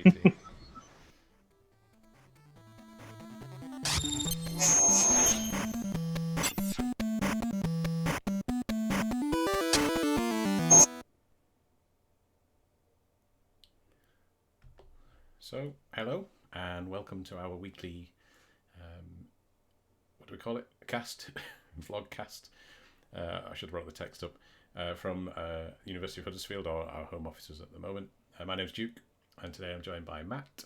80. So, hello, and welcome to our weekly, what do we call it? Cast? Vlogcast. I should have brought the text up. From University of Huddersfield, or our home offices at the moment. My name's Duke, and today I'm joined by Matt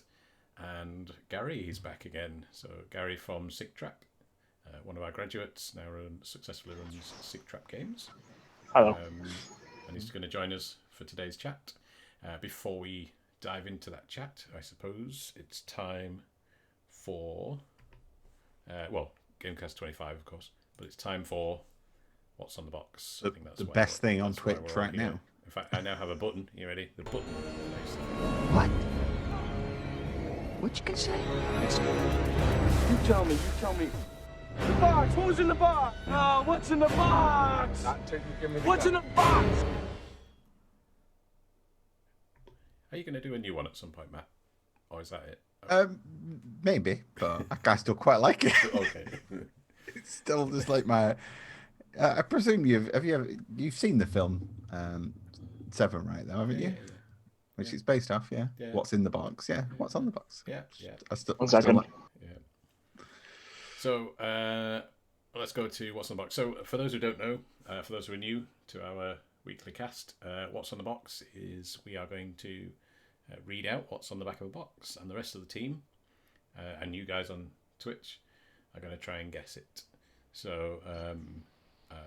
and Gary. He's back again. So Gary from Sick Trap, one of our graduates, now successfully runs Sick Trap Games. Hello. And he's going to join us for today's chat. Before we dive into that chat, I suppose it's time for, GamesCast025, of course, but it's time for What's on the Box. I think that's the best thing on Twitch right now. In fact, I now have a button. You ready? The button. What? What you can say? You tell me. The box! Who's in the box? What's in the box? What's in the box? Are you going to do a new one at some point, Matt? Or is that it? Maybe, but I still quite like it. Okay. It's still just like my. I presume you've seen the film Seven, right? Though, haven't you? Yeah. Which it's based off, yeah. Yeah. What's in the box? Yeah. What's on the box? Yeah. One second. Yeah. So let's go to What's on the Box. So for those who don't know, for those who are new to our weekly cast, What's on the Box is we are going to read out what's on the back of the box, and the rest of the team and you guys on Twitch are going to try and guess it. So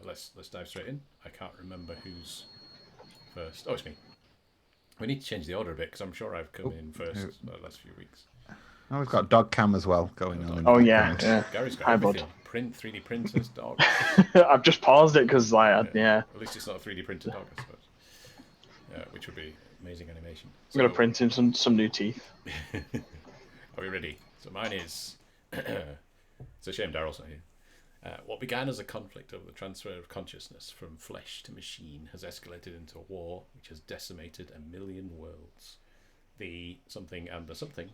let's dive straight in. I can't remember who's first. Oh, it's me. We need to change the order a bit because I'm sure I've come in first the last few weeks. Oh, we've got dog cam as well going on. Oh yeah. Gary's got Hi, everything. bud. 3D printers, dog. I've just paused it because, yeah. At least it's not a 3D printed dog, I suppose. Yeah, which would be amazing animation. I'm gonna print him some new teeth. Are we ready? So mine is. It's a shame Daryl's not here. What began as a conflict over the transfer of consciousness from flesh to machine has escalated into a war which has decimated 1 million worlds. The something and the something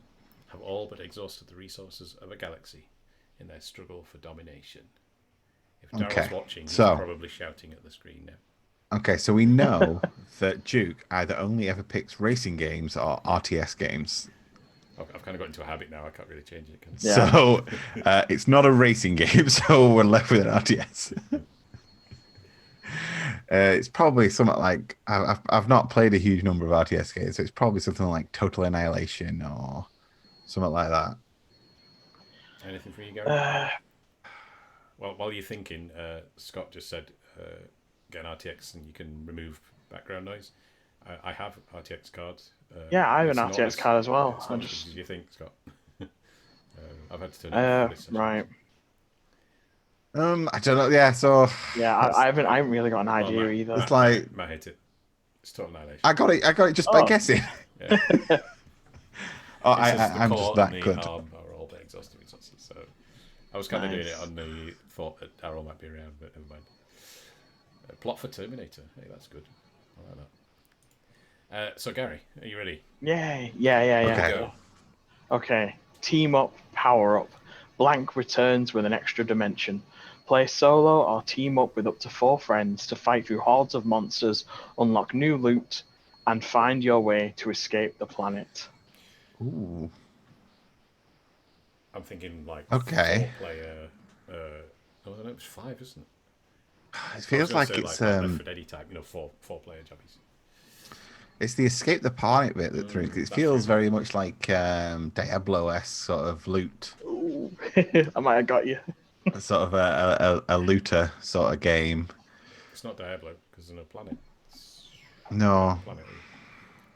have all but exhausted the resources of a galaxy in their struggle for domination. If Daryl's watching, he's probably shouting at the screen now. Okay, so we know that Duke either only ever picks racing games or RTS games. I've kind of got into a habit now. I can't really change it. Yeah. So it's not a racing game, so we're left with an RTS. It's probably something like I've not played a huge number of RTS games, so it's probably something like Total Annihilation or something like that. Anything for you, Gary? Well, while you're thinking, Scott just said get an RTX and you can remove background noise. I have RTX cards. Yeah, I have an RTX card as well. It's not as good as you think, Scott. I've had to turn it off. Right. I don't know. Yeah, so I haven't really got an idea either. It's like Matt hit it. It's Total Annihilation. I got it just by guessing. Yeah. I'm just that good. Are all the exhaustive resources. So I was kind of doing it on the thought that Daryl might be around, but never mind. Plot for Terminator. Hey, that's good. I like that. So Gary, are you ready? Yeah. Okay. Okay. Team up, power up. Blank returns with an extra dimension. Play solo or team up with up to 4 friends to fight through hordes of monsters, unlock new loot, and find your way to escape the planet. Ooh. I'm thinking like 4-player. No, it was 5, isn't it? It feels like it's Left 4 Dead type, 4-player jobbies. It's the escape the planet bit that threw. It feels very much like Diablo-esque sort of loot. Ooh. I might have got you. Sort of a looter sort of game. It's not Diablo because there's no planet. No. Planet,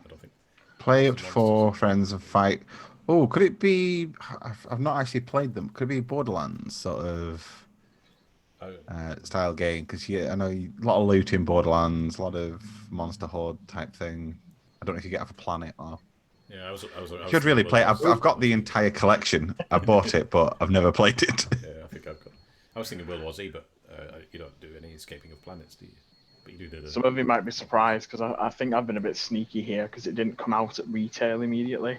I don't think. Play up to 4 friends and fight. Oh, could it be? I've not actually played them. Could it be Borderlands sort of style game? Because I know a lot of loot in Borderlands, a lot of monster horde type thing. I don't know if you get off a planet or. Yeah, I was should really play. I've got the entire collection. I bought it, but I've never played it. Yeah, I think I've got. I was thinking World War Z, but you don't do any escaping of planets, do you? But you do. Some of you might be surprised because I think I've been a bit sneaky here because it didn't come out at retail immediately.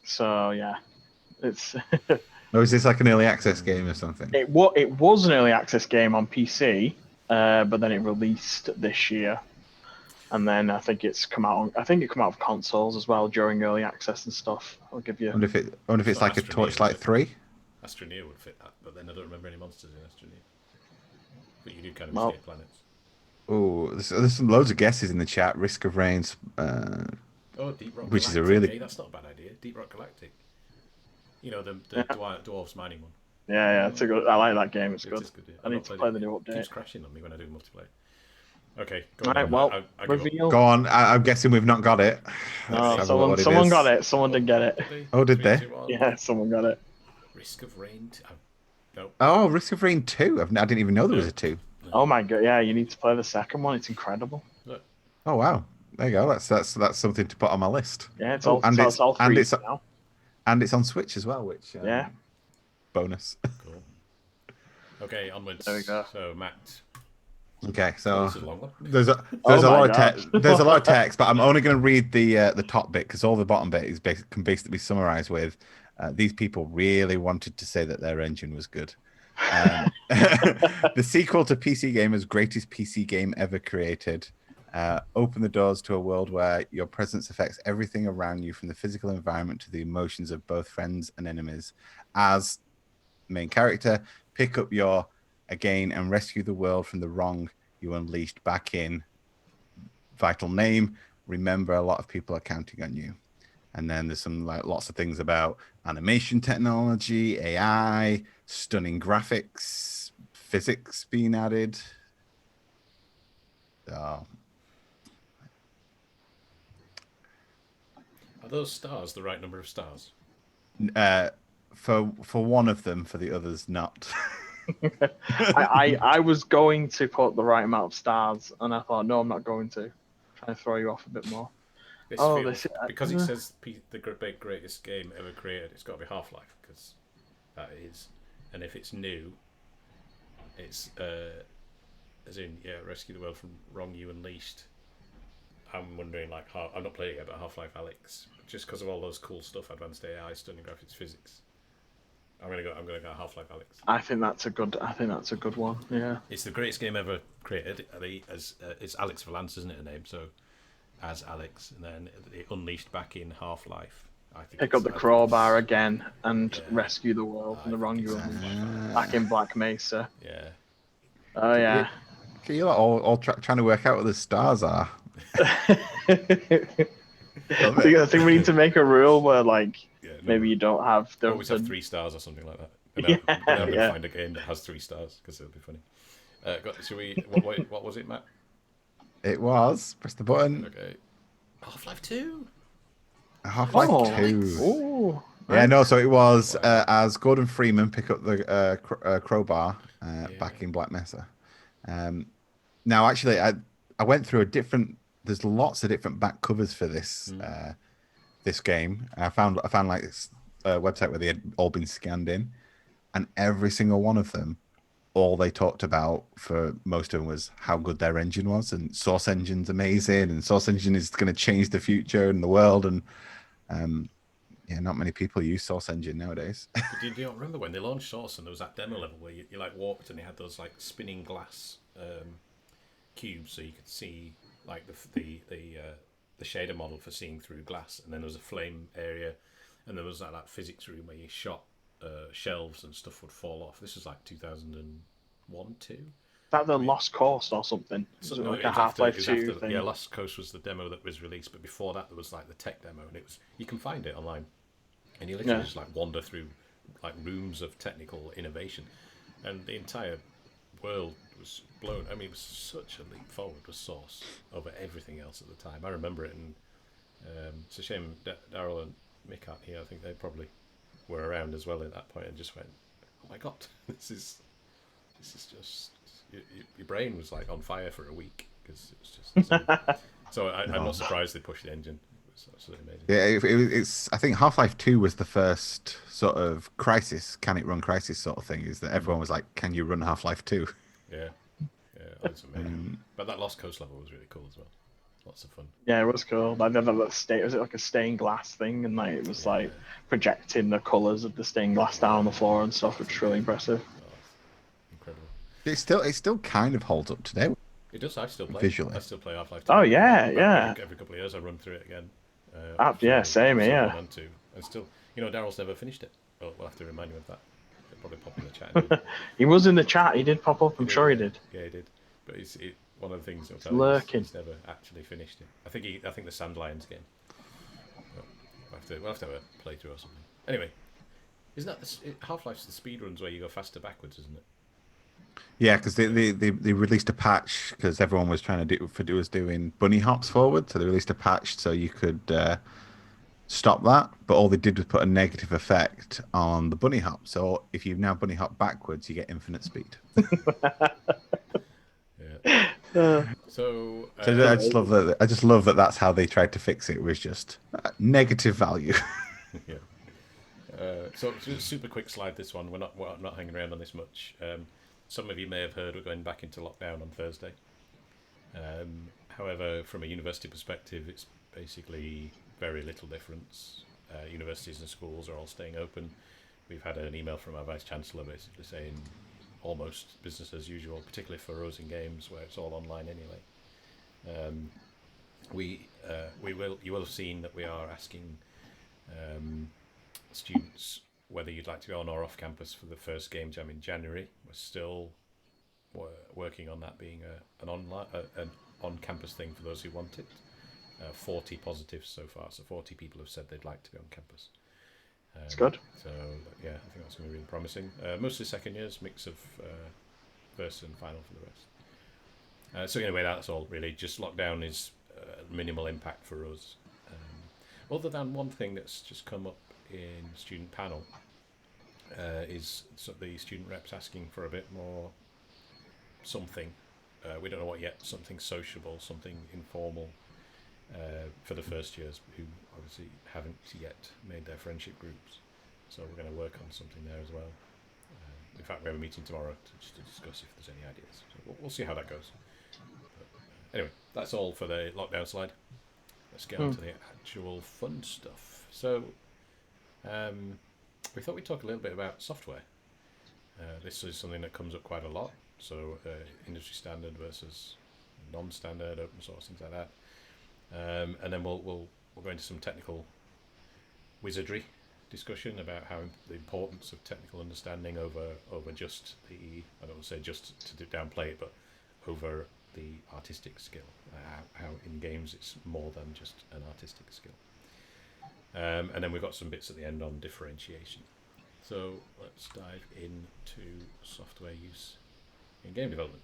So yeah, it's Or is this like an early access game or something? it was an early access game on PC, but then it released this year, and then I think it's come out. I think it came out of consoles as well during early access and stuff. I'll give you. I wonder if it's So like a Astroneer, Torchlight 3. Astroneer would fit that, but then I don't remember any monsters in Astroneer. But you do kind of Well, escape planets. Oh, there's some loads of guesses in the chat. Risk of Rain's, Oh, Deep Rock which Galactic. is a really Hey, that's not a bad idea. Deep Rock Galactic. You know, the Yeah. dwarves mining one. yeah, it's a good. I like that game. It's It good. is good. Yeah. I need to play the new It keeps update. crashing on me when I do multiplayer. Okay, go on. Right, Then. well, I give up. reveal. Go on. I'm guessing we've not got it. Let's No, have a look what someone is. got it. Someone did get it. Oh, did they? 3, 2, 1. Yeah, someone got it. Risk of Rain. No. Oh, Risk of Rain 2. I didn't even know there was a 2. Oh my god, yeah, you need to play the second one. It's incredible. Look. Oh wow. There you go. That's something to put on my list. Yeah, it's Oh, all it's all free now. And it's on Switch as well, which Yeah. bonus. Cool. Okay, onwards. There we go. So Matt. Okay, so This is a long one. there's a Oh lot my of text. There's a lot of text, but I'm only going to read the top bit because all the bottom bit is can basically be summarized with these people really wanted to say that their engine was good. The sequel to PC Gamer's greatest PC game ever created. Open the doors to a world where your presence affects everything around you, from the physical environment to the emotions of both friends and enemies. As main character, pick up your again and rescue the world from the wrong you unleashed back in. Vital name. Remember, a lot of people are counting on you. And then there's some lots of things about animation technology, AI, stunning graphics, physics being added. Are those stars the right number of stars? For one of them, for the others not. I was going to put the right amount of stars, and I thought, no, I'm not going to. Try to throw you off a bit more. Because it says the greatest game ever created, it's got to be Half-Life, because that is. And if it's new, it's as in rescue the world from wrong you unleashed. I'm wondering I'm not playing it, but Half-Life Alyx, just because of all those cool stuff, advanced AI, stunning graphics, physics. I'm gonna go Half-Life Alyx. I think that's a good one. Yeah. It's the greatest game ever created. It's Alex Valance, isn't it? A name so. As Alex, and then it unleashed back in Half-Life. I think Pick up the crowbar again and rescue the world from the wrong you unleashed. Back in Black Mesa. Yeah. Oh yeah. You're all trying to work out what the stars are. I think we need to make a rule where maybe you don't have the. Always have 3 stars or something like that. And I'm going to find a game that has 3 stars because it'll be funny. Should we? What was it, Matt? It was. Press the button. Okay. Half-Life 2. Half-Life 2. Ooh. Yeah, no. So it was as Gordon Freeman pick up the crowbar back in Black Mesa. Now, actually, I went through there's lots of different back covers for this this game. I found like this website where they had all been scanned in, and every single one of them, all they talked about for most of them was how good their engine was, and Source Engine's amazing, and Source Engine is going to change the future and the world, and not many people use Source Engine nowadays. Do you remember when they launched Source and there was that demo level where you walked and they had those spinning glass cubes so you could see the shader model for seeing through glass, and then there was a flame area, and there was that physics room where you shot shelves and stuff would fall off. This was 2001, 2. That the Lost Coast or something? So, like a Half-Life 2 thing? Yeah, Lost Coast was the demo that was released, but before that there was the tech demo, and you can find it online, and you literally just wander through rooms of technical innovation, and the entire world was blown. I mean, it was such a leap forward with Source over everything else at the time. I remember it, and it's a shame Daryl and Mick aren't here. I think they probably were around as well at that point and just went, "Oh my god, this is just." Your brain was on fire for a week because it was just so I'm not surprised they pushed the engine. It was absolutely amazing. Yeah, it's. I think Half-Life 2 was the first sort of crisis. Can it run crisis sort of thing? Is that everyone was like, "Can you run Half-Life 2?" Yeah, that's amazing. But that Lost Coast level was really cool as well. Lots of fun. Yeah, it was cool. Like that was it like a stained glass thing, and like it was Yeah. like projecting the colours of the stained glass down on the floor and stuff, which is really impressive. Oh, incredible. It still kind of holds up today It does. I still play. I visually. still play Half-Life 2. Oh yeah, About yeah. every couple of years, I run through it again. Yeah, For same episode 1 here. and 2. And still, Daryl's never finished it. Well, we'll have to remind him of that. He'll probably pop in the chat. And He was in the chat. He did pop up. I'm sure he yeah. did. Yeah, he did. But one of the things he'll It's tell you lurking. he's never actually finished it. I think the Sandlions game. But we'll have to have a playthrough or something. Anyway, isn't that Half-Life's the speedruns where you go faster backwards, isn't it? Yeah, because they released a patch because everyone was trying to was doing bunny hops forward, so they released a patch so you could stop that. But all they did was put a negative effect on the bunny hop. So if you now bunny hop backwards, you get infinite speed. Yeah. So I just love that. I just love that. That's how they tried to fix it. Was just negative value. Yeah. So super quick slide. This one. We're not hanging around on this much. Some of you may have heard we're going back into lockdown on Thursday. However, from a university perspective, it's basically very little difference. Universities and schools are all staying open. We've had an email from our Vice Chancellor basically saying almost business as usual, particularly for us in games where it's all online anyway. You will have seen that we are asking students whether you'd like to go on or off campus for the first game jam in January. We're still working on that being an on-campus thing for those who want it. 40 positives so far, so 40 people have said they'd like to be on campus. That's good. So yeah, I think that's going to be really promising. Mostly second years, mix of first and final for the rest. So anyway, that's all really. Just lockdown is minimal impact for us. Other than one thing that's just come up in student panel is the student reps asking for a bit more something. We don't know what yet. Something sociable, something informal. For the first years who obviously haven't yet made their friendship groups. So we're going to work on something there as well. In fact, we have a meeting tomorrow to discuss if there's any ideas. So we'll see how that goes. But anyway, that's all for the lockdown slide. Let's get on to the actual fun stuff. So we thought we'd talk a little bit about software. This is something that comes up quite a lot. So industry standard versus non-standard, open source, things like that. And then we'll go into some technical wizardry discussion about how the importance of technical understanding over just I don't want to say just to downplay it, but over the artistic skill. How in games it's more than just an artistic skill. And then we've got some bits at the end on differentiation. So let's dive into software use in game development.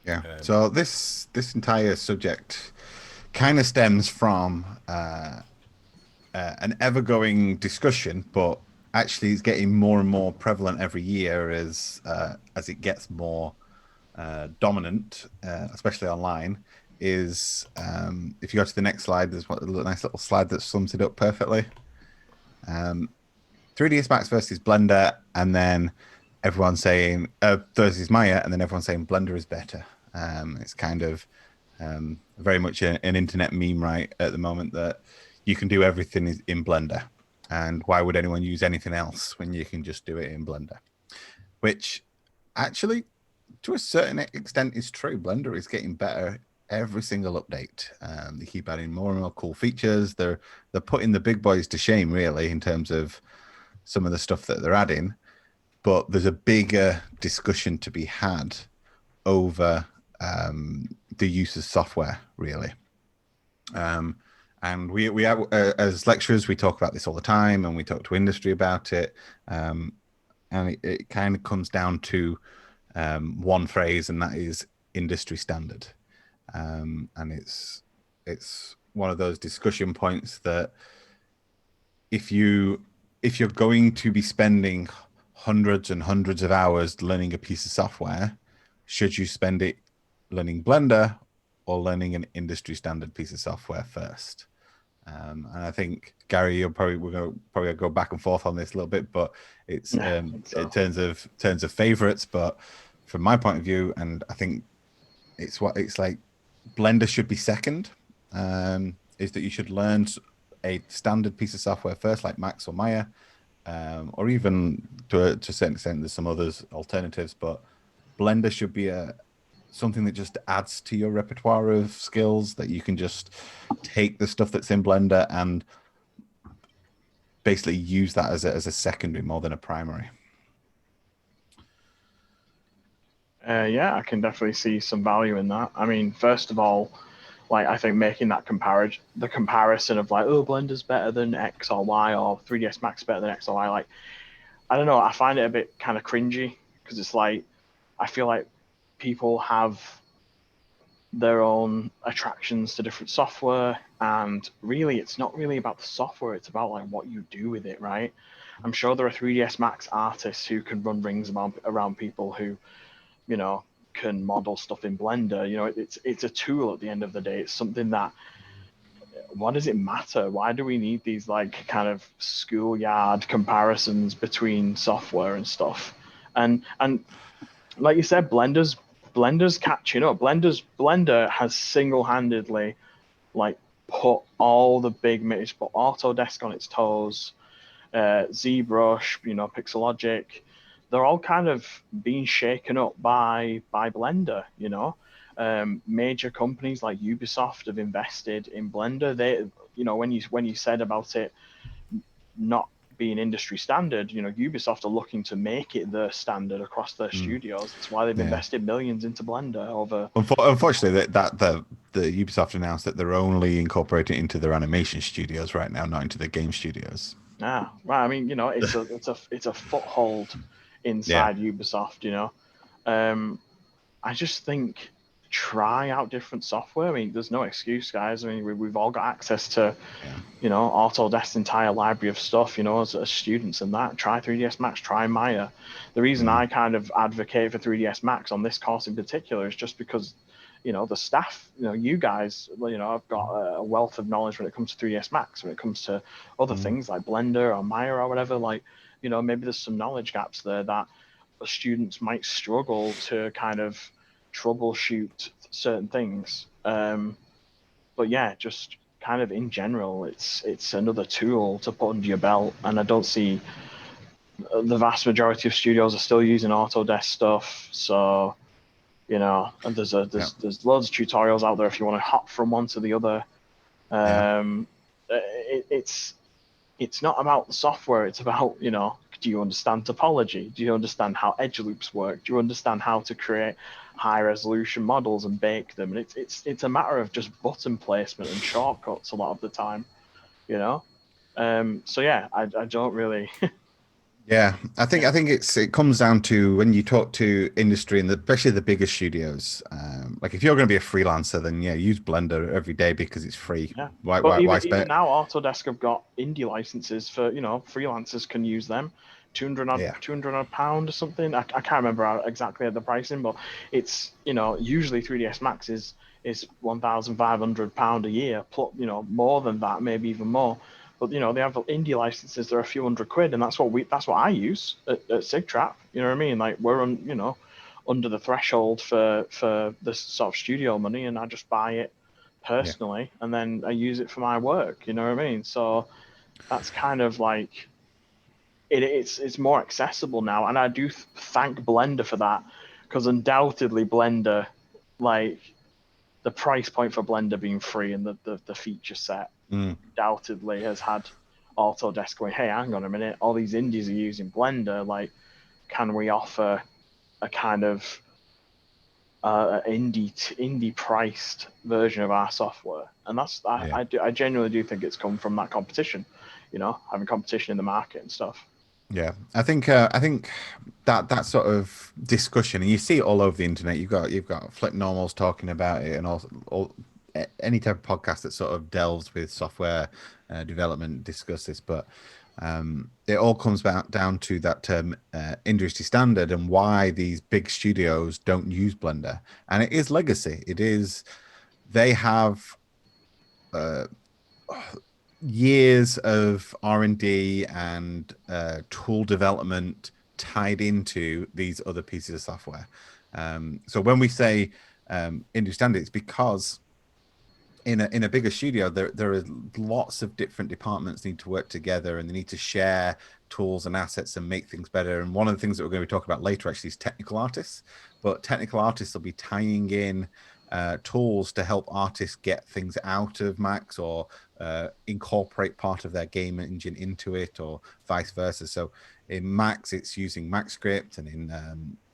Yeah. So this entire subject kind of stems from an ever-going discussion, but actually it's getting more and more prevalent every year as it gets more dominant, especially online. Is if you go to the next slide, there's a nice little slide that sums it up perfectly. 3ds Max versus Blender, and then everyone saying versus Maya, and then everyone saying Blender is better. It's kind of very much an internet meme right at the moment that you can do everything in Blender, and why would anyone use anything else when you can just do it in Blender? Which actually, to a certain extent, is true. Blender is getting better every single update. They keep adding more and more cool features. They're putting the big boys to shame, really, in terms of some of the stuff that they're adding. But there's a bigger discussion to be had over the use of software, really. And we have, as lecturers, we talk about this all the time, and we talk to industry about it. And it kind of comes down to one phrase, and that is industry standard. And it's one of those discussion points that if you're going to be spending hundreds and hundreds of hours learning a piece of software, should you spend it learning Blender or learning an industry standard piece of software first? And I think Gary, we're going to go back and forth on this a little bit, but it's in terms of favorites. But from my point of view, and I think it's like Blender should be second. Is that you should learn a standard piece of software first, like Max or Maya, or even to a certain extent, there's some others alternatives, but Blender should be something that just adds to your repertoire of skills, that you can just take the stuff that's in Blender and basically use that as a secondary more than a primary. Yeah, I can definitely see some value in that. I mean, first of all, like I think making that comparison of like, oh, Blender's better than X or Y, or 3ds Max better than X or Y, like I don't know, I find it a bit kind of cringy because it's like I feel like people have their own attractions to different software, and really it's not really about the software, it's about like what you do with it, right? I'm sure there are 3ds Max artists who can run rings around people who, you know, can model stuff in Blender. You know, it's a tool at the end of the day. It's something that, why does it matter? Why do we need these like kind of schoolyard comparisons between software and stuff? And like you said, Blender's catching up. Blender has single-handedly like put all the big it's put Autodesk on its toes, ZBrush, you know, Pixelogic, they're all kind of being shaken up by Blender, you know. Major companies like Ubisoft have invested in Blender. They, you know, when you said about it not being industry standard, you know, Ubisoft are looking to make it the standard across their studios. That's why they've Yeah. invested millions into Blender over. Unfortunately, the Ubisoft announced that they're only incorporating it into their animation studios right now, not into their game studios. Ah, well, I mean, you know, it's a foothold Yeah. inside Ubisoft, you know. Um, I just think try out different software. I mean, there's no excuse, guys. I mean, we've all got access to, Yeah. you know, Autodesk's entire library of stuff, you know, as students and that. Try 3ds Max, try Maya. The reason I kind of advocate for 3ds Max on this course in particular is just because, you know, the staff, you know, you guys, you know, I've got a wealth of knowledge when it comes to 3ds Max, when it comes to other things like Blender or Maya or whatever. Like, you know, maybe there's some knowledge gaps there that students might struggle to kind of troubleshoot certain things. But yeah, just kind of in general, it's another tool to put under your belt, and I don't see the vast majority of studios are still using Autodesk stuff. So you know, and there's loads of tutorials out there if you want to hop from one to the other. Um, it's not about the software. It's about, you know, do you understand topology? Do you understand how edge loops work? Do you understand how to create high resolution models and bake them? And it's a matter of just button placement and shortcuts a lot of the time, you know. So yeah, I don't really. Yeah, I think it comes down to when you talk to industry and especially the bigger studios. Like if you're going to be a freelancer, then yeah, use Blender every day because it's free. Yeah. Why But why even why even spend? now, Autodesk have got indie licenses for, you know, freelancers can use them. 200 odd, Yeah, 200 odd pound or something. I can't remember exactly the pricing, but it's, you know, usually 3ds Max is £1,500 a year, plus, you know, more than that, maybe even more. But you know, they have indie licenses. They're a few £100, and that's what I use at SigTrap. You know what I mean? Like we're on, you know, under the threshold for this sort of studio money, and I just buy it yeah, personally, and then I use it for my work. You know what I mean? So that's kind of like it's more accessible now, and I do thank Blender for that, because undoubtedly Blender, like the price point for Blender being free and the feature set, undoubtedly has had Autodesk going, hey, hang on a minute, all these indies are using Blender, like, can we offer a kind of indie priced version of our software? And that's yeah. I genuinely do think it's come from that competition, you know, having competition in the market and stuff. Yeah, I think that sort of discussion, and you see it all over the internet. You've got Flip Normals talking about it, and any type of podcast that sort of delves with software development discuss this. But it all comes back down to that term industry standard and why these big studios don't use Blender, and it is legacy. It is they have years of R&D and tool development tied into these other pieces of software. So when we say industry standards, because in a bigger studio, there are lots of different departments need to work together, and they need to share tools and assets and make things better. And one of the things that we're going to be talking about later actually is technical artists. But technical artists will be tying in tools to help artists get things out of Max, or incorporate part of their game engine into it, or vice versa. So in Max, it's using MaxScript, and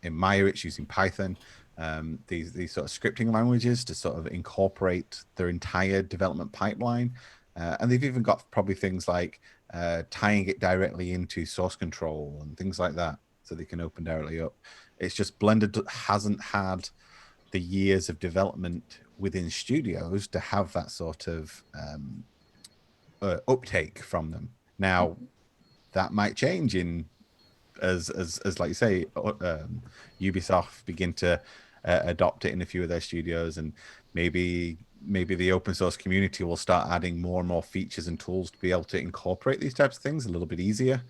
in Maya, it's using Python. These sort of scripting languages to sort of incorporate their entire development pipeline. And they've even got probably things like tying it directly into source control and things like that, so they can open directly up. It's just Blender hasn't had the years of development within studios to have that sort of uptake from them. Now, that might change as like you say, Ubisoft begin to adopt it in a few of their studios, and maybe the open source community will start adding more and more features and tools to be able to incorporate these types of things a little bit easier.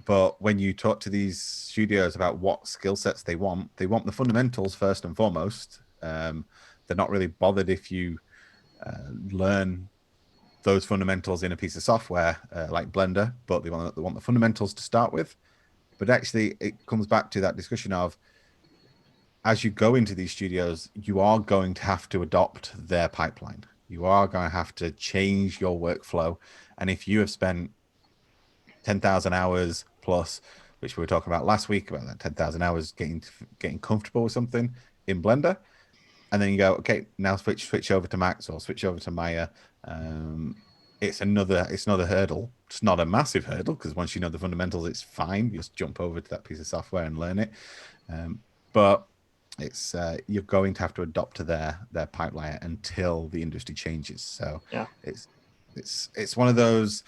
But when you talk to these studios about what skill sets they want the fundamentals first and foremost. They're not really bothered if you learn those fundamentals in a piece of software like Blender, but they want the fundamentals to start with. But actually, it comes back to that discussion of, as you go into these studios, you are going to have to adopt their pipeline. You are going to have to change your workflow. And if you have spent 10,000 hours plus, which we were talking about last week, about that 10,000 hours getting comfortable with something in Blender, and then you go, okay, now switch over to Max or switch over to Maya. It's another hurdle. It's not a massive hurdle, because once you know the fundamentals, it's fine. You just jump over to that piece of software and learn it. But it's you're going to have to adopt to their pipeline until the industry changes. So yeah, it's one of those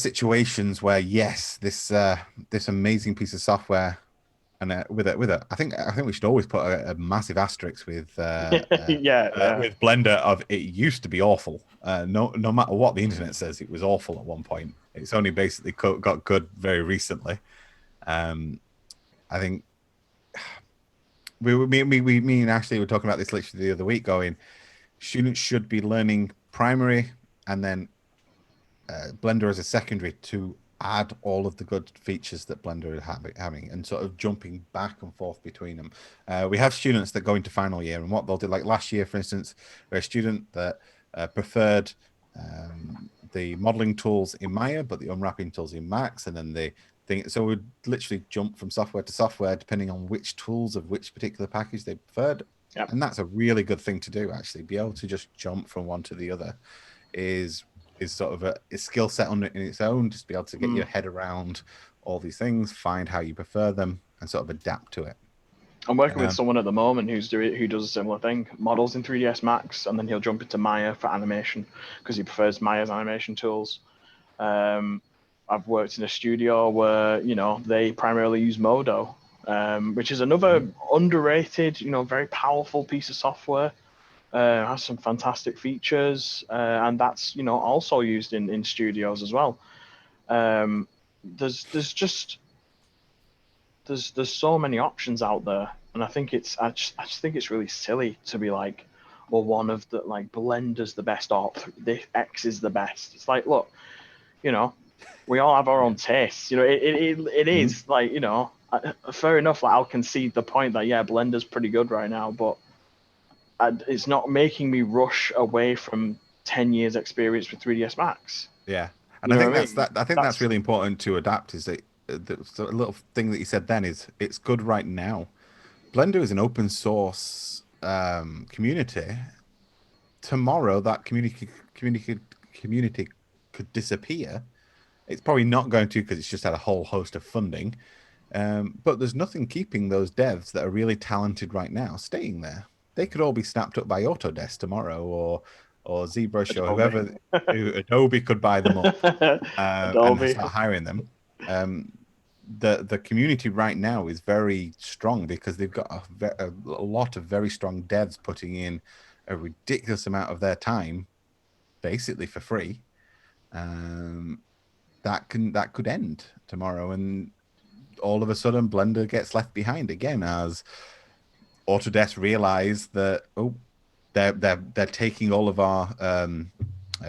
situations where, yes, this amazing piece of software, and with it, I think we should always put a massive asterisk with with Blender of, it used to be awful. No matter what the internet says, it was awful at one point. It's only basically got good very recently. I think me and Ashley were talking about this literally the other week, going, students should be learning primary and then Blender as a secondary to add all of the good features that Blender is having, and sort of jumping back and forth between them. We have students that go into final year, and what they'll do, like last year, for instance, we had a student that preferred the modeling tools in Maya, but the unwrapping tools in Max, and then the thing. So we'd literally jump from software to software depending on which tools of which particular package they preferred. Yep. And that's a really good thing to do, actually. Be able to just jump from one to the other is sort of a skill set in its own. Just be able to get your head around all these things, find how you prefer them, and sort of adapt to it. I'm working with someone at the moment who does a similar thing, models in 3ds Max, and then he'll jump into Maya for animation because he prefers Maya's animation tools. I've worked in a studio where, they primarily use Modo, which is another underrated, very powerful piece of software. Has some fantastic features, and that's also used in studios as well. There's so many options out there, and I just think it's really silly to be like, well, one of the, like, Blender's the best op, this X is the best. It's like, look, we all have our own tastes. It is like, fair enough. Like, I'll concede the point that, yeah, Blender's pretty good right now, but it's not making me rush away from 10 years experience with 3ds Max. Yeah, and I think that's really important to adapt. Is that the little thing that you said then is, it's good right now. Blender is an open source community. Tomorrow, that community could disappear. It's probably not going to, because it's just had a whole host of funding. But there's nothing keeping those devs that are really talented right now staying there. They could all be snapped up by Autodesk tomorrow, or ZBrush, or whoever. Adobe could buy them up and start hiring them. The community right now is very strong because they've got a lot of very strong devs putting in a ridiculous amount of their time, basically for free. That could end tomorrow, and all of a sudden Blender gets left behind again as Autodesk realized that they're taking all of our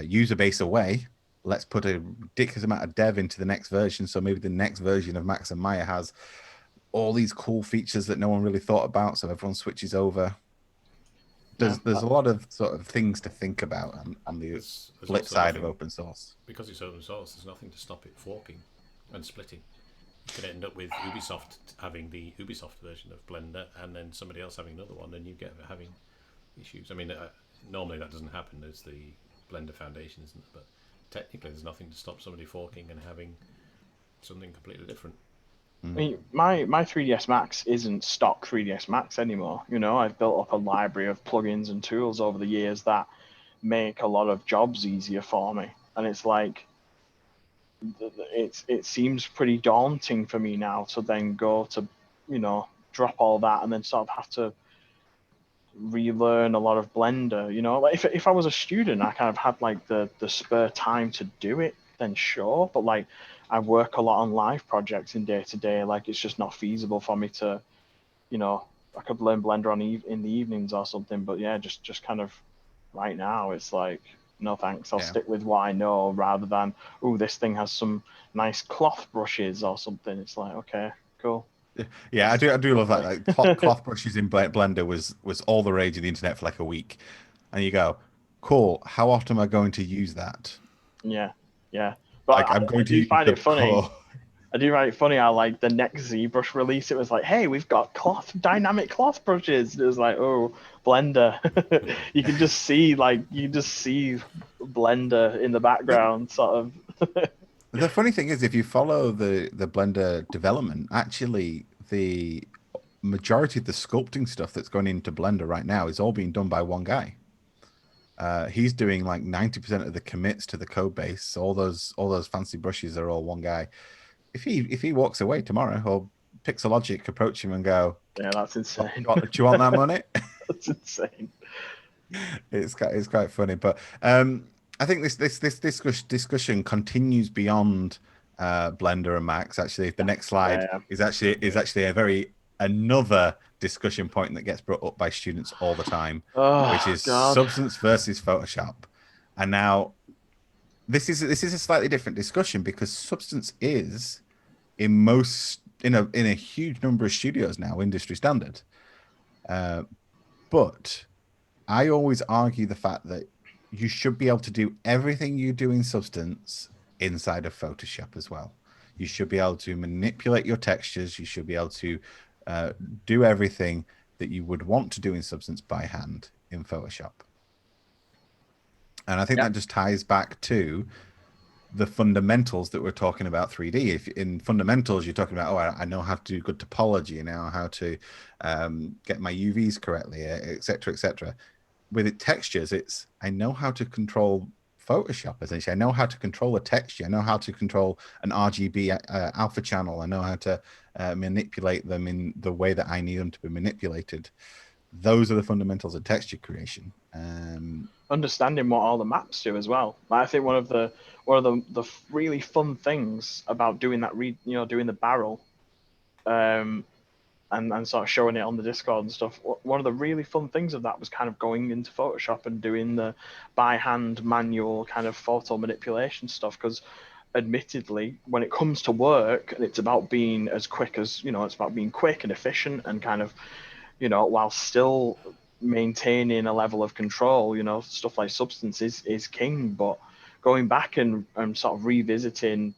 user base away. Let's put a ridiculous amount of dev into the next version. So maybe the next version of Max and Maya has all these cool features that no one really thought about. So everyone switches over. There's a lot of sort of things to think about on the there's flip also side of nothing, open source. because it's open source, there's nothing to stop it forking and splitting. You could end up with Ubisoft having the Ubisoft version of Blender and then somebody else having another one, and you get having issues. I mean, normally that doesn't happen. There's the Blender Foundation, isn't there? But technically, there's nothing to stop somebody forking and having something completely different. I mean, my 3ds Max isn't stock 3ds Max anymore. You know, I've built up a library of plugins and tools over the years that make a lot of jobs easier for me. And it's like, it seems pretty daunting for me now to then go to, you know, drop all that and then sort of have to relearn a lot of Blender. You know, like if I was a student, I kind of had like the spare time to do it, then sure. But like, I work a lot on live projects in day to day. Like, it's just not feasible for me to, you know, I could learn Blender in the evenings or something. But yeah, just kind of right now, it's like, no thanks. I'll stick with what I know rather than, oh, this thing has some nice cloth brushes or something. It's like, okay, cool. Yeah, I do love that. Like cloth brushes in Blender was all the rage of the internet for like a week, and you go, cool. How often am I going to use that? Yeah, yeah. But Like I'm I going to do use find the it funny. core. I do find it funny how like the next ZBrush release, it was like, hey, we've got dynamic cloth brushes. It was like, oh, Blender. You can just see Blender in the background, sort of. The funny thing is, if you follow the Blender development, actually the majority of the sculpting stuff that's going into Blender right now is all being done by one guy. He's doing like 90% of the commits to the code base. So all those fancy brushes are all one guy. If he walks away tomorrow, or Pixelogic approach him and go, Yeah, that's insane. do you want that money? That's insane. It's quite funny, but I think this discussion continues beyond Blender and Max. Actually, the next slide is actually another discussion point that gets brought up by students all the time, which is God. Substance versus Photoshop. And now this is a slightly different discussion because Substance is in a huge number of studios now industry standard, but I always argue the fact that you should be able to do everything you do in Substance inside of Photoshop as well. You should be able to manipulate your textures. You should be able to do everything that you would want to do in Substance by hand in Photoshop. And I think that just ties back to the fundamentals that we're talking about 3D. If in fundamentals you're talking about, I know how to do good topology, I know how to get my UVs correctly, etc., etc. With textures, it's I know how to control Photoshop. Essentially, I know how to control a texture. I know how to control an RGB alpha channel. I know how to manipulate them in the way that I need them to be manipulated. Those are the fundamentals of texture creation. Understanding what all the maps do as well. I think one of the really fun things about doing that doing the barrel, and sort of showing it on the Discord and stuff. One of the really fun things of that was kind of going into Photoshop and doing the by hand manual kind of photo manipulation stuff. Because admittedly, when it comes to work, and it's about being as quick as it's about being quick and efficient and kind of while still maintaining a level of control. Stuff like Substance is king. But going back and sort of revisiting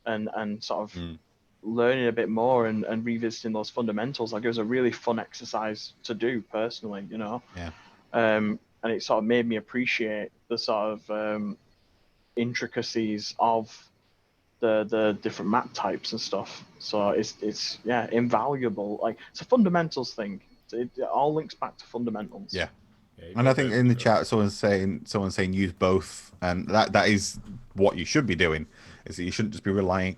and sort of learning a bit more and revisiting those fundamentals, like it was a really fun exercise to do personally. And it sort of made me appreciate the sort of intricacies of the different map types and stuff. So it's invaluable. Like, it's a fundamentals thing. It all links back to fundamentals. Yeah. And I think in the chat, someone's saying use both, and that is what you should be doing. Is that you shouldn't just be relying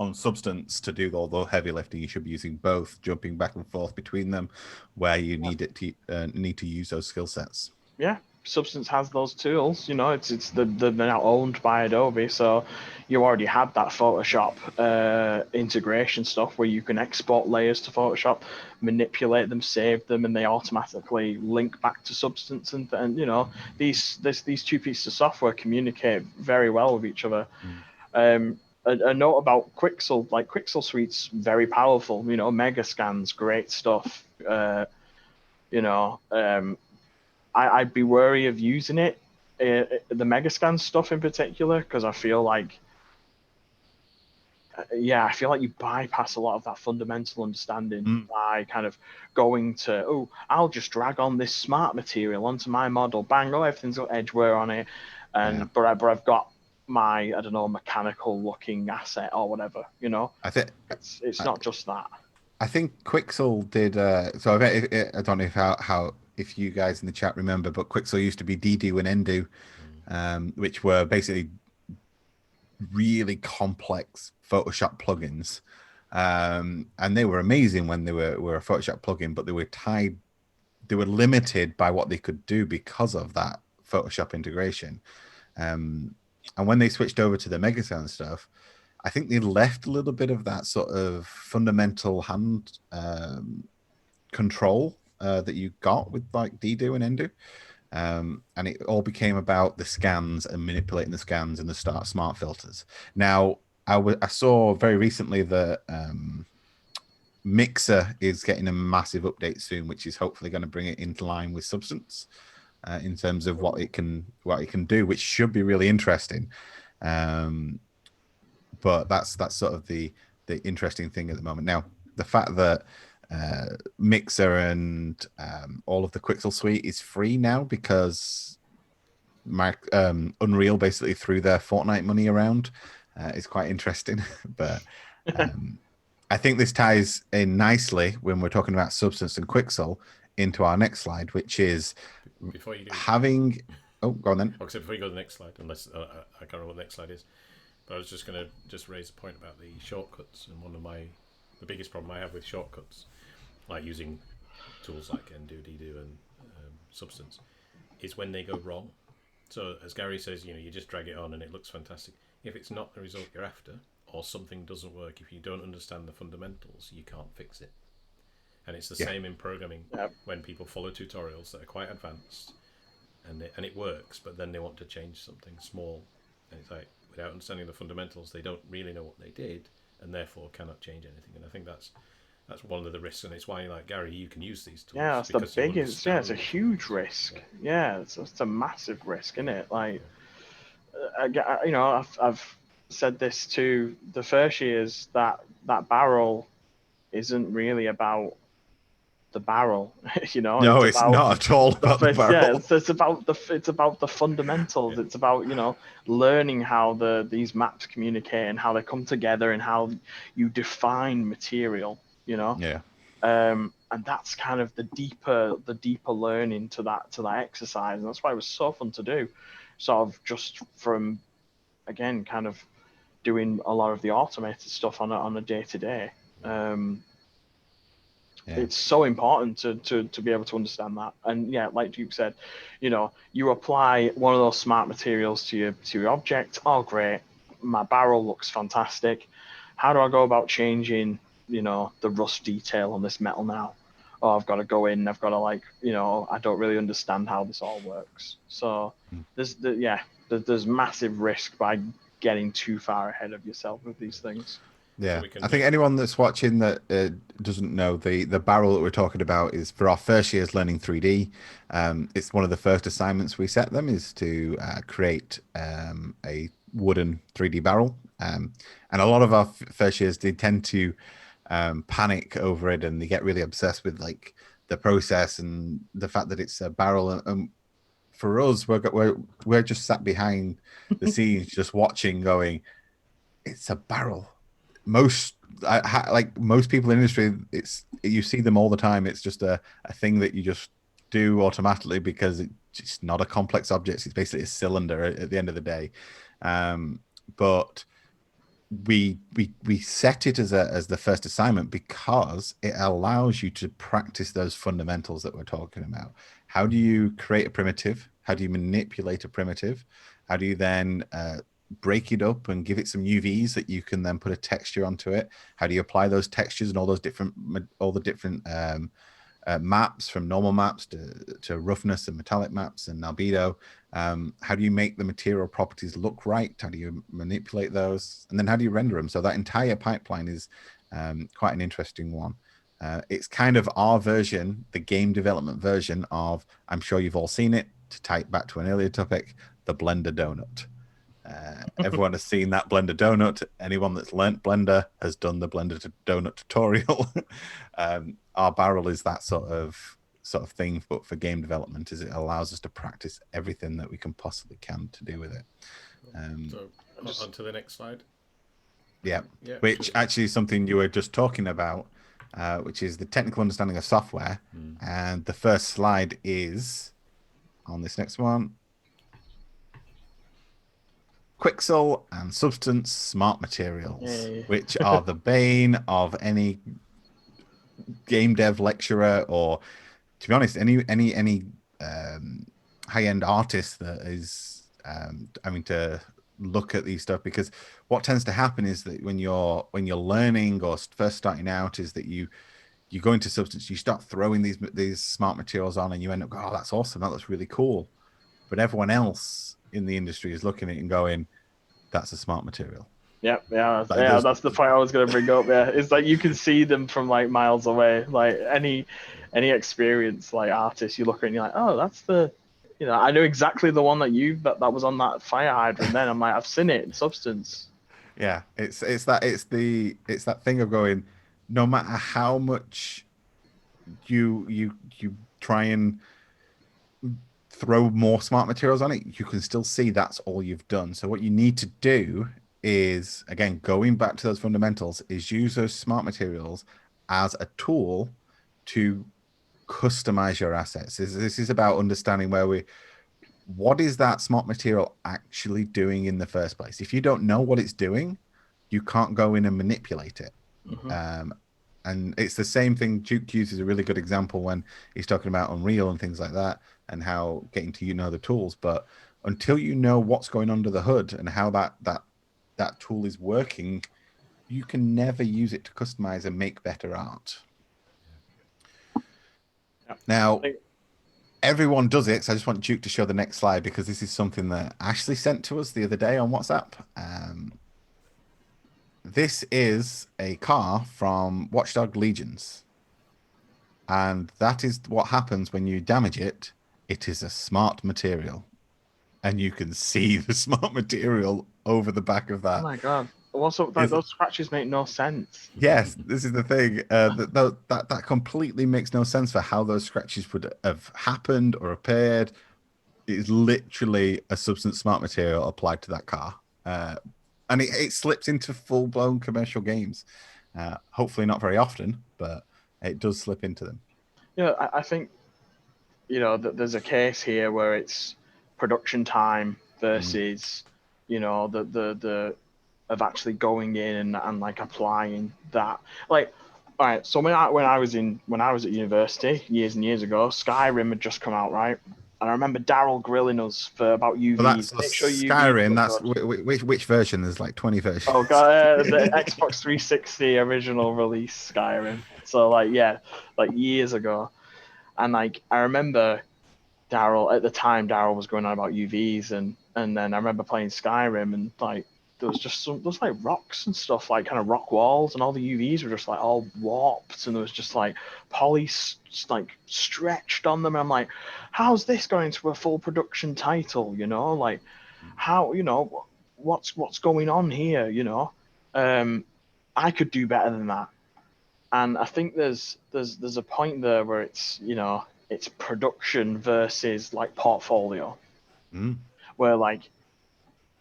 on Substance to do all the heavy lifting. You should be using both, jumping back and forth between them, where you need to use those skill sets. Yeah, Substance has those tools. They're now owned by Adobe, so you already had that Photoshop integration stuff where you can export layers to Photoshop, manipulate them, save them, and they automatically link back to Substance. And these two pieces of software communicate very well with each other. A note about Quixel, like Quixel Suite's very powerful. Mega scans, great stuff. I'd be wary of using it, the Megascan stuff in particular, because I feel like you bypass a lot of that fundamental understanding by kind of going to, I'll just drag on this smart material onto my model, bang, everything's got edgeware on it, but I've got my, I don't know, mechanical looking asset or whatever. I think it's not just that. I think Quixel did. So I don't know if you guys in the chat remember, but Quixel used to be Dido and Endo, which were basically really complex Photoshop plugins, and they were amazing when they were a Photoshop plugin, but they were limited by what they could do because of that Photoshop integration. And when they switched over to the Megascan stuff, I think they left a little bit of that sort of fundamental hand control that you got with like Dido and Endo. And it all became about the scans and manipulating the scans and the smart filters. Now, I saw very recently that Mixer is getting a massive update soon, which is hopefully going to bring it into line with Substance in terms of what it can do, which should be really interesting. But that's sort of the interesting thing at the moment. Now, the fact that Mixer and all of the Quixel suite is free now because Unreal basically threw their Fortnite money around is quite interesting. But I think this ties in nicely when we're talking about Substance and Quixel into our next slide, which is before you do having. Oh, go on then. Okay, before you go to the next slide, unless I can't remember what the next slide is. But I was just going to raise a point about the shortcuts, and the biggest problem I have with shortcuts, like using tools like Endo, Dido, and Substance, is when they go wrong. So as Gary says, you just drag it on and it looks fantastic. If it's not the result you're after, or something doesn't work, if you don't understand the fundamentals, you can't fix it. And it's the same in programming. When people follow tutorials that are quite advanced, and it works, but then they want to change something small, and it's like, without understanding the fundamentals, they don't really know what they did, and therefore cannot change anything. And I think that's one of the risks, and it's why, like Gary, you can use these tools. Yeah, that's the biggest. Yeah, it's a huge risk. Yeah, it's a massive risk, isn't it? Like, I've said this too. The first years that barrel isn't really about the barrel. No, it's not at all about the barrel. Yeah, it's about the fundamentals. It's about learning how these maps communicate and how they come together and how you define material. Yeah. And that's kind of the deeper learning to that exercise, and that's why it was so fun to do. Sort of just from, again, kind of doing a lot of the automated stuff on a day-to-day. It's so important to be able to understand that. And yeah, like Duke said, you apply one of those smart materials to your object. Oh, great, my barrel looks fantastic. How do I go about changing the rust detail on this metal now? Oh, I've got to go in, I've got to I don't really understand how this all works. So there's massive risk by getting too far ahead of yourself with these things. Yeah, so I think anyone that's watching that doesn't know, the barrel that we're talking about is for our first years learning 3D. It's one of the first assignments we set them is to create a wooden 3D barrel. And a lot of our first years, they tend to panic over it, and they get really obsessed with like the process and the fact that it's a barrel. And for us, we're just sat behind the scenes, just watching, going, it's a barrel. Most people in the industry, you see them all the time. It's just a thing that you just do automatically because it's not a complex object. It's basically a cylinder at the end of the day. But we set it as the first assignment because it allows you to practice those fundamentals that we're talking about. How do you create a primitive? How do you manipulate a primitive? How do you then break it up and give it some UVs that you can then put a texture onto it? How do you apply those textures and all the different maps, from normal maps to roughness and metallic maps and albedo? How do you make the material properties look right? How do you manipulate those? And then how do you render them? So that entire pipeline is quite an interesting one. It's kind of our version, the game development version of, I'm sure you've all seen it, to tie it back to an earlier topic, the Blender donut. Everyone has seen that Blender donut. Anyone that's learnt Blender has done the Blender donut tutorial. Our barrel is that sort of thing, but for game development, is it allows us to practice everything that we can possibly can to do with it. So on to the next slide. Yeah, which actually is something you were just talking about, which is the technical understanding of software. And the first slide is on this next one. Quixel and Substance smart materials, which are the bane of any game dev lecturer, or, to be honest, any high-end artist that is having to look at these stuff. Because what tends to happen is that when you're learning or first starting out, is that you go into Substance, you start throwing these smart materials on, and you end up going, oh, that's awesome, that looks really cool. But everyone else in the industry is looking at it and going, that's a smart material. Yeah, that's the point I was going to bring up. Yeah, it's like you can see them from like miles away. Like any experienced like artist, you look at it and you're like, oh, that's the, I know exactly the one that was on that fire hydrant. Then I'm like, I've seen it in Substance. Yeah, it's that thing of going, no matter how much you try and throw more smart materials on it, you can still see that's all you've done. So what you need to do is, again, going back to those fundamentals, is use those smart materials as a tool to customize your assets. This is about understanding what is that smart material actually doing in the first place. If you don't know what it's doing, you can't go in and manipulate it. And it's the same thing. Duke uses a really good example when he's talking about Unreal and things like that, and how getting to the tools. But until you know what's going under the hood and how that tool is working, you can never use it to customize and make better art. Now, everyone does it, so I just want Duke to show the next slide, because this is something that Ashley sent to us the other day on WhatsApp. This is a car from Watchdog Legions. And that is what happens when you damage it. It is a smart material. And you can see the smart material over the back of that. Oh my god. Also, those scratches make no sense. Yes, this is the thing. That completely makes no sense for how those scratches would have happened or appeared. It is literally a Substance smart material applied to that car. And it slips into full-blown commercial games. Hopefully not very often, but it does slip into them. Yeah, I think, there's a case here where it's production time versus, the of actually going in and like applying that. Like, all right, so when I was at university years and years ago, Skyrim had just come out, right? And I remember Daryl grilling us for about UVs. Well, that's Skyrim. That's which version? There's like 20 versions. Oh god, the Xbox 360 original release Skyrim. So like years ago, and like I remember Daryl at the time. Daryl was going on about UVs, and then I remember playing Skyrim, and like there was like rocks and stuff, like kind of rock walls, and all the UVs were just like all warped, and there was just like poly like stretched on them. And I'm like, how's this going to a full production title? Like how what's going on here? I could do better than that. And I think there's a point there where it's it's production versus like portfolio, where like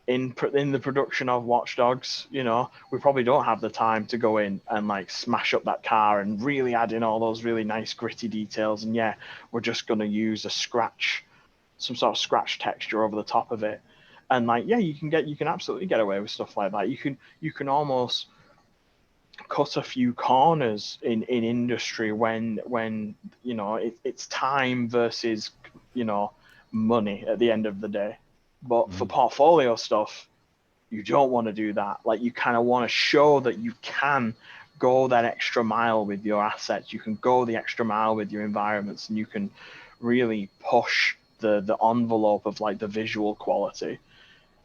in the production of Watch Dogs, we probably don't have the time to go in and like smash up that car and really add in all those really nice gritty details. And yeah, we're just going to use some sort of scratch texture over the top of it. And like, yeah, you can absolutely get away with stuff like that. You can almost cut a few corners in industry when it's time versus money at the end of the day. But for portfolio stuff, you don't want to do that. Like, you kind of want to show that you can go that extra mile with your assets. You can go the extra mile with your environments, and you can really push the envelope of like the visual quality.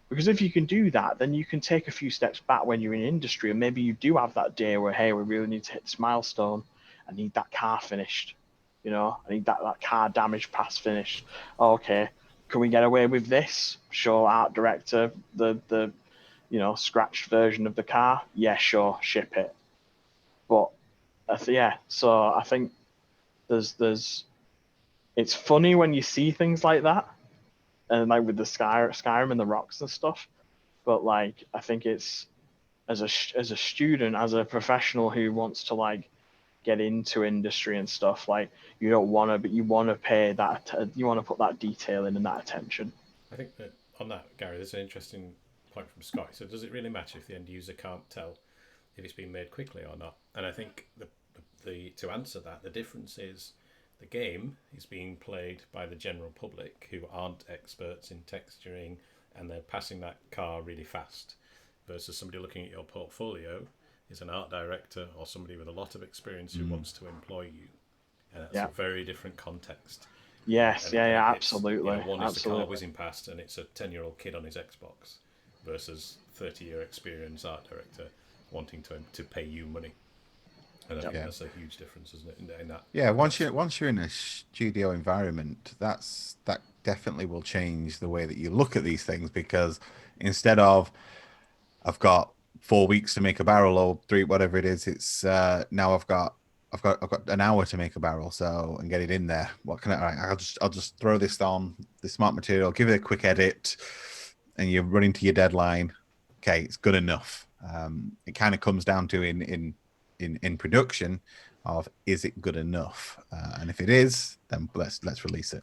Because if you can do that, then you can take a few steps back when you're in industry, and maybe you do have that day where, hey, we really need to hit this milestone. I need that car finished. I need that car damage pass finished. Okay, can we get away with this? Show art director the scratched version of the car. Yeah, sure, ship it. But yeah, so I think there's it's funny when you see things like that, and like with the Skyrim and the rocks and stuff. But like, I think it's as a student, as a professional who wants to like get into industry and stuff, like, you don't want to, but you want to pay that, you want to put that detail in and that attention. I think that on that, Gary, there's an interesting point from Scott. So does it really matter if the end user can't tell if it's been made quickly or not? And I think the to answer that, the difference is the game is being played by the general public who aren't experts in texturing, and they're passing that car really fast, versus somebody looking at your portfolio is an art director or somebody with a lot of experience who wants to employ you. And that's a very different context. Yes, absolutely. One is the car whizzing past and it's a 10-year-old kid on his Xbox versus 30-year experience art director wanting to pay you money. And I think that's a huge difference, isn't it? In that. Yeah, once you're in a studio environment, that definitely will change the way that you look at these things, because instead of I've got 4 weeks to make a barrel, or 3, whatever it is, it's now I've got an hour to make a barrel, so, and get it in there. What can I'll just throw this on the smart material, give it a quick edit, and you're running to your deadline. Okay, it's good enough. It kind of comes down to in production of, is it good enough? And if it is, then let's release it.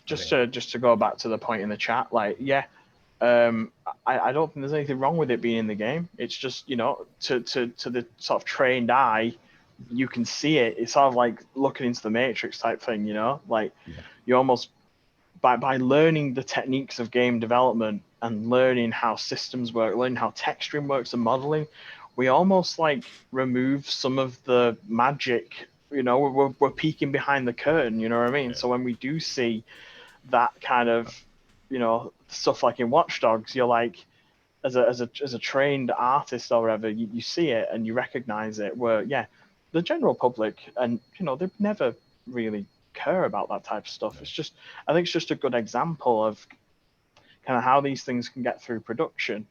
Just to go back to the point in the chat, like, I don't think there's anything wrong with it being in the game. It's just, to the sort of trained eye, you can see it. It's sort of like looking into the Matrix type thing, like you almost, by learning the techniques of game development and learning how systems work, learning how texturing works and modeling, we almost like remove some of the magic. We're peeking behind the curtain. You know what I mean? So when we do see that kind of, stuff like in Watch Dogs, you're like, as a trained artist or whatever, you see it and you recognize it. Where the general public, and they never really care about that type of stuff. It's just, I think it's just a good example of kind of how these things can get through production,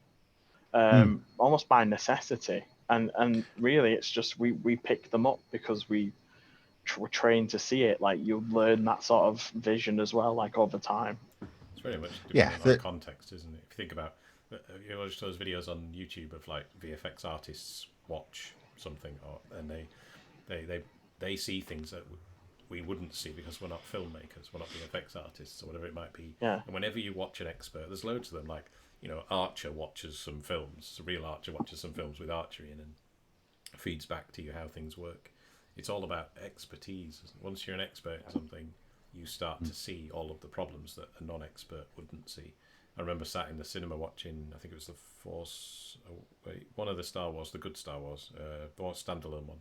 almost by necessity. And really, it's just we pick them up because we're trained to see it. Like, you learn that sort of vision as well, like over time. It's very much dependent on context, isn't it? If you think about, you watch those videos on YouTube of like VFX artists watch something, and they see things that we wouldn't see because we're not filmmakers, we're not VFX artists, or whatever it might be. Yeah. And whenever you watch an expert, there's loads of them. Like, Archer watches some films. A real Archer watches some films with archery in and feeds back to you how things work. It's all about expertise. Once you're an expert in something, you start to see all of the problems that a non-expert wouldn't see. I remember sat in the cinema watching, I think it was the Force, one of the Star Wars, the good Star Wars, the standalone one.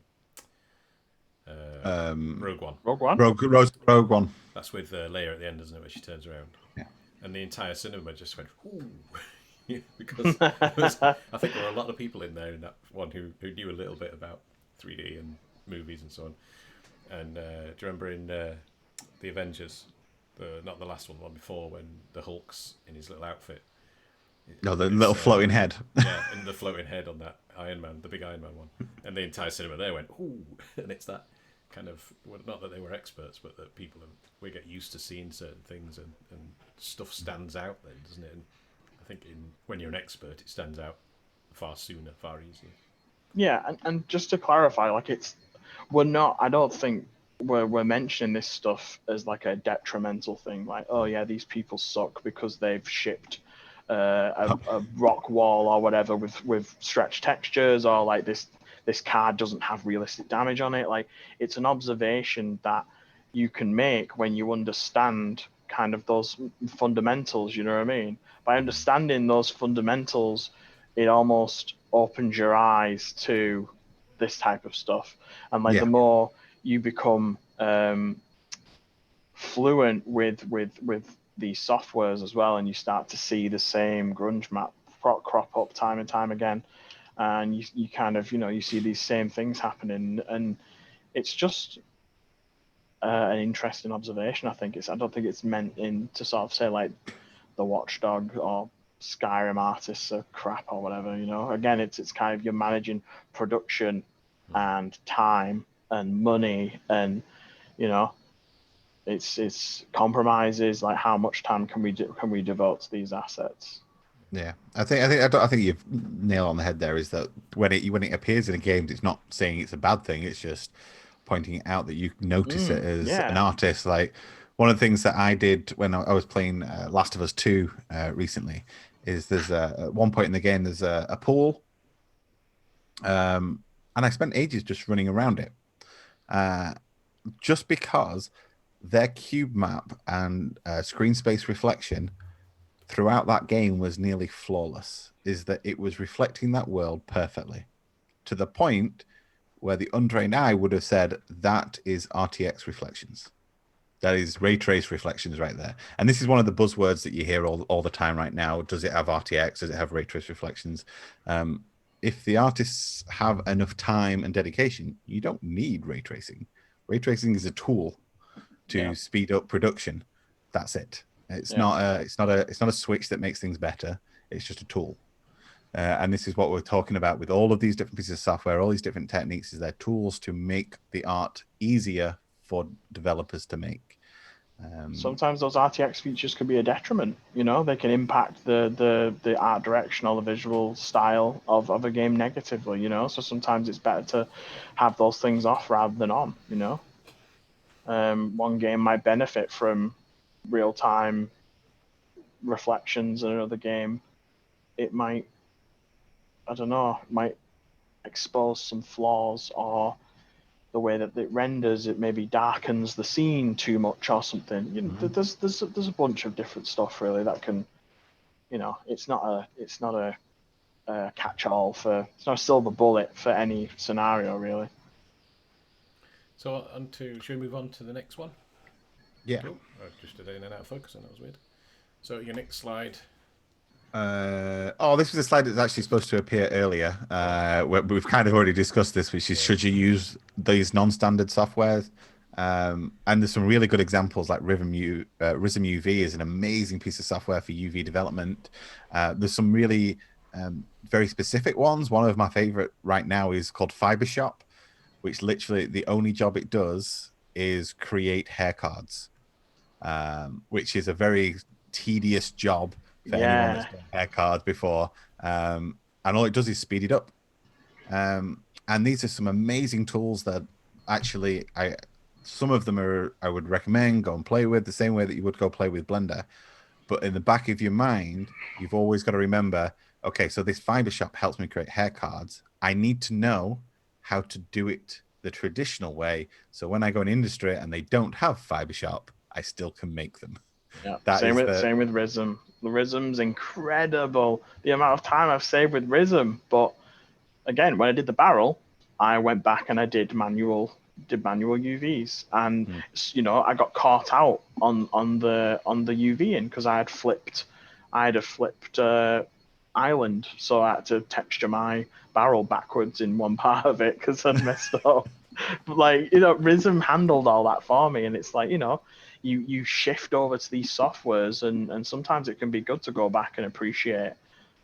Rogue One. Rogue One. That's with Leia at the end, isn't it, where she turns around? Yeah. And the entire cinema just went, ooh. Because I think there were a lot of people in there in that one who knew a little bit about 3D and movies and so on. And do you remember in the Avengers, not the last one, the one before, when the Hulk's in his little outfit? No, the little floating head. Yeah, and the floating head on that Iron Man, the big Iron Man one. And the entire cinema there went, ooh. And it's that kind of, well, not that they were experts, but that we get used to seeing certain things, and stuff stands out then, doesn't it? And I think when you're an expert, it stands out far sooner, far easier. Yeah, and just to clarify, like, I don't think we're mentioning this stuff as like a detrimental thing, like, oh yeah, these people suck because they've shipped a rock wall or whatever with stretched textures, or like this card doesn't have realistic damage on it. Like, it's an observation that you can make when you understand kind of those fundamentals, you know what I mean? By understanding those fundamentals, it almost opens your eyes to this type of stuff. And like the more you become fluent with these softwares as well, and you start to see the same grunge map crop up time and time again, and you kind of, you see these same things happening, and it's just an interesting observation. I don't think it's meant in to sort of say like the Watchdog or Skyrim artists are crap or whatever, Again, it's kind of, you're managing production and time and money, and it's compromises, like how much time can we devote to these assets. Yeah, I think you've nailed on the head. There is that when it appears in a game, it's not saying it's a bad thing. It's just pointing out that you notice it as an artist. Like one of the things that I did when I was playing Last of Us 2 recently is there's at one point in the game there's a pool, and I spent ages just running around it, just because their cube map and screen space reflection throughout that game was nearly flawless. Is that it was reflecting that world perfectly, to the point where the untrained eye would have said that is RTX reflections. That is ray trace reflections right there. And this is one of the buzzwords that you hear all the time right now. Does it have RTX? Does it have ray trace reflections? If the artists have enough time and dedication, you don't need ray tracing. Ray tracing is a tool to speed up production. That's it. It's not a switch that makes things better. It's just a tool. And this is what we're talking about with all of these different pieces of software, all these different techniques, is they're tools to make the art easier for developers to make. Sometimes those RTX features can be a detriment. They can impact the art direction or the visual style of a game negatively. So sometimes it's better to have those things off rather than on. One game might benefit from real-time reflections, and another game it might, I don't know, might expose some flaws, or the way that it renders, it maybe darkens the scene too much or something. There's a bunch of different stuff really that can, it's not a catch-all it's not a silver bullet for any scenario really. So should we move on to the next one? Yeah. Cool. I just did in and out of focus, and that was weird. So your next slide. This was a slide that's actually supposed to appear earlier. We've kind of already discussed this, which is should you use these non-standard softwares? And there's some really good examples, like Rhythm UV is an amazing piece of software for UV development. There's some really very specific ones. One of my favorite right now is called Fibershop, which literally the only job it does is create hair cards, which is a very tedious job for anyone that's done hair cards before. And all it does is speed it up. And these are some amazing tools that actually some of them I would recommend go and play with the same way that you would go play with Blender. But in the back of your mind, you've always got to remember, okay, so this Fibershop helps me create hair cards. I need to know how to do it the traditional way. So when I go in industry and they don't have Fibershop, I still can make them. Yeah. Same with Rhythm. The Rhythm's incredible. The amount of time I've saved with Rhythm. But again, when I did the barrel, I went back and I did manual UVs, and I got caught out on the UVing because I had flipped island, so I had to texture my barrel backwards in one part of it because I'd messed up. But Rhythm handled all that for me, and it's like, you shift over to these softwares, and sometimes it can be good to go back and appreciate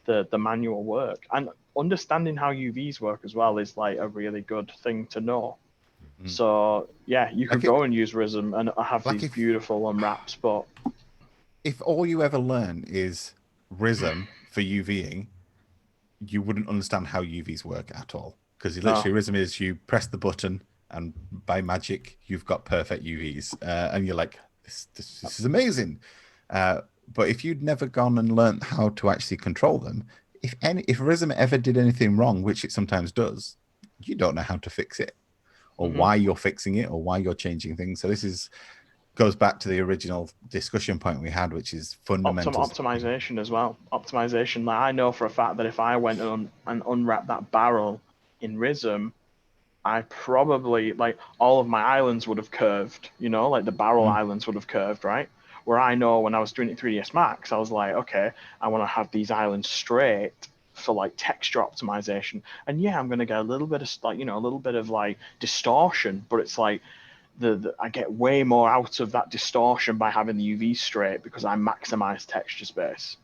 the manual work, and understanding how UVs work as well is like a really good thing to know. So you could go and use Rhythm and have these beautiful unwraps, but if all you ever learn is Rhythm for UVing, you wouldn't understand how UVs work at all, because literally Rhythm is you press the button and by magic you've got perfect UVs, and you're like, this is amazing. But if you'd never gone and learned how to actually control them, if Rhythm ever did anything wrong, which it sometimes does, you don't know how to fix it, or why you're fixing it, or why you're changing things. So this is goes back to the original discussion point we had, which is fundamentals. Optimization as well. Optimization. Like, I know for a fact that if I went and unwrapped that barrel in Rhythm, I probably, like, all of my islands would have curved, like the barrel islands would have curved, right? Where I know when I was doing it 3ds Max, I was like, okay, I want to have these islands straight for like texture optimization. And yeah, I'm going to get a little bit of like, a little bit of like distortion, but it's like I get way more out of that distortion by having the UV straight because I maximize texture space.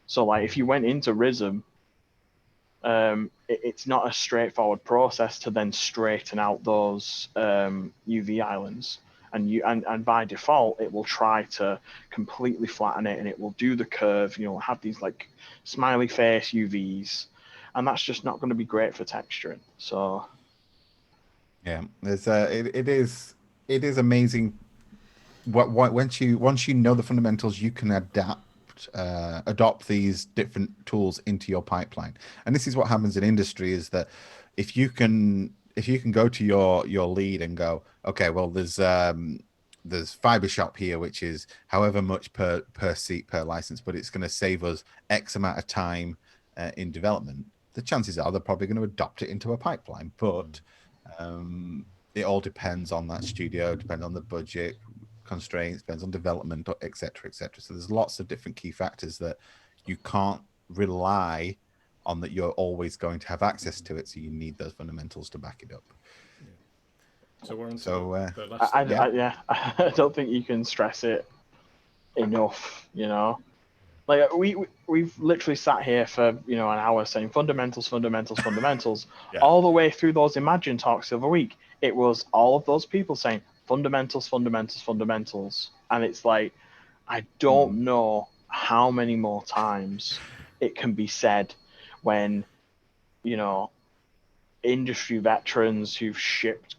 So like if you went into Rhythm, it's not a straightforward process to then straighten out those UV islands. And by default, it will try to completely flatten it, and it will do the curve. Have these like smiley face UVs, and that's just not going to be great for texturing. So yeah, there's it is amazing. Once you know the fundamentals, you can adopt these different tools into your pipeline. And this is what happens in industry: is that if you can go to your lead and go, okay, well, there's Fiber Shop here, which is however much per seat per license, but it's going to save us X amount of time in development. The chances are they're probably going to adopt it into a pipeline, but it all depends on that studio, depends on the budget constraints, depends on development, etc., etc. So there's lots of different key factors that you can't rely on, that you're always going to have access to it. So you need those fundamentals to back it up. Yeah. So we're on to the last I, thing. I don't think you can stress it enough. Like we've literally sat here for an hour saying fundamentals, Yeah. all the way through those Imagine talks the other week. It was all of those people saying fundamentals, and it's like I don't know how many more times it can be said when industry veterans who've shipped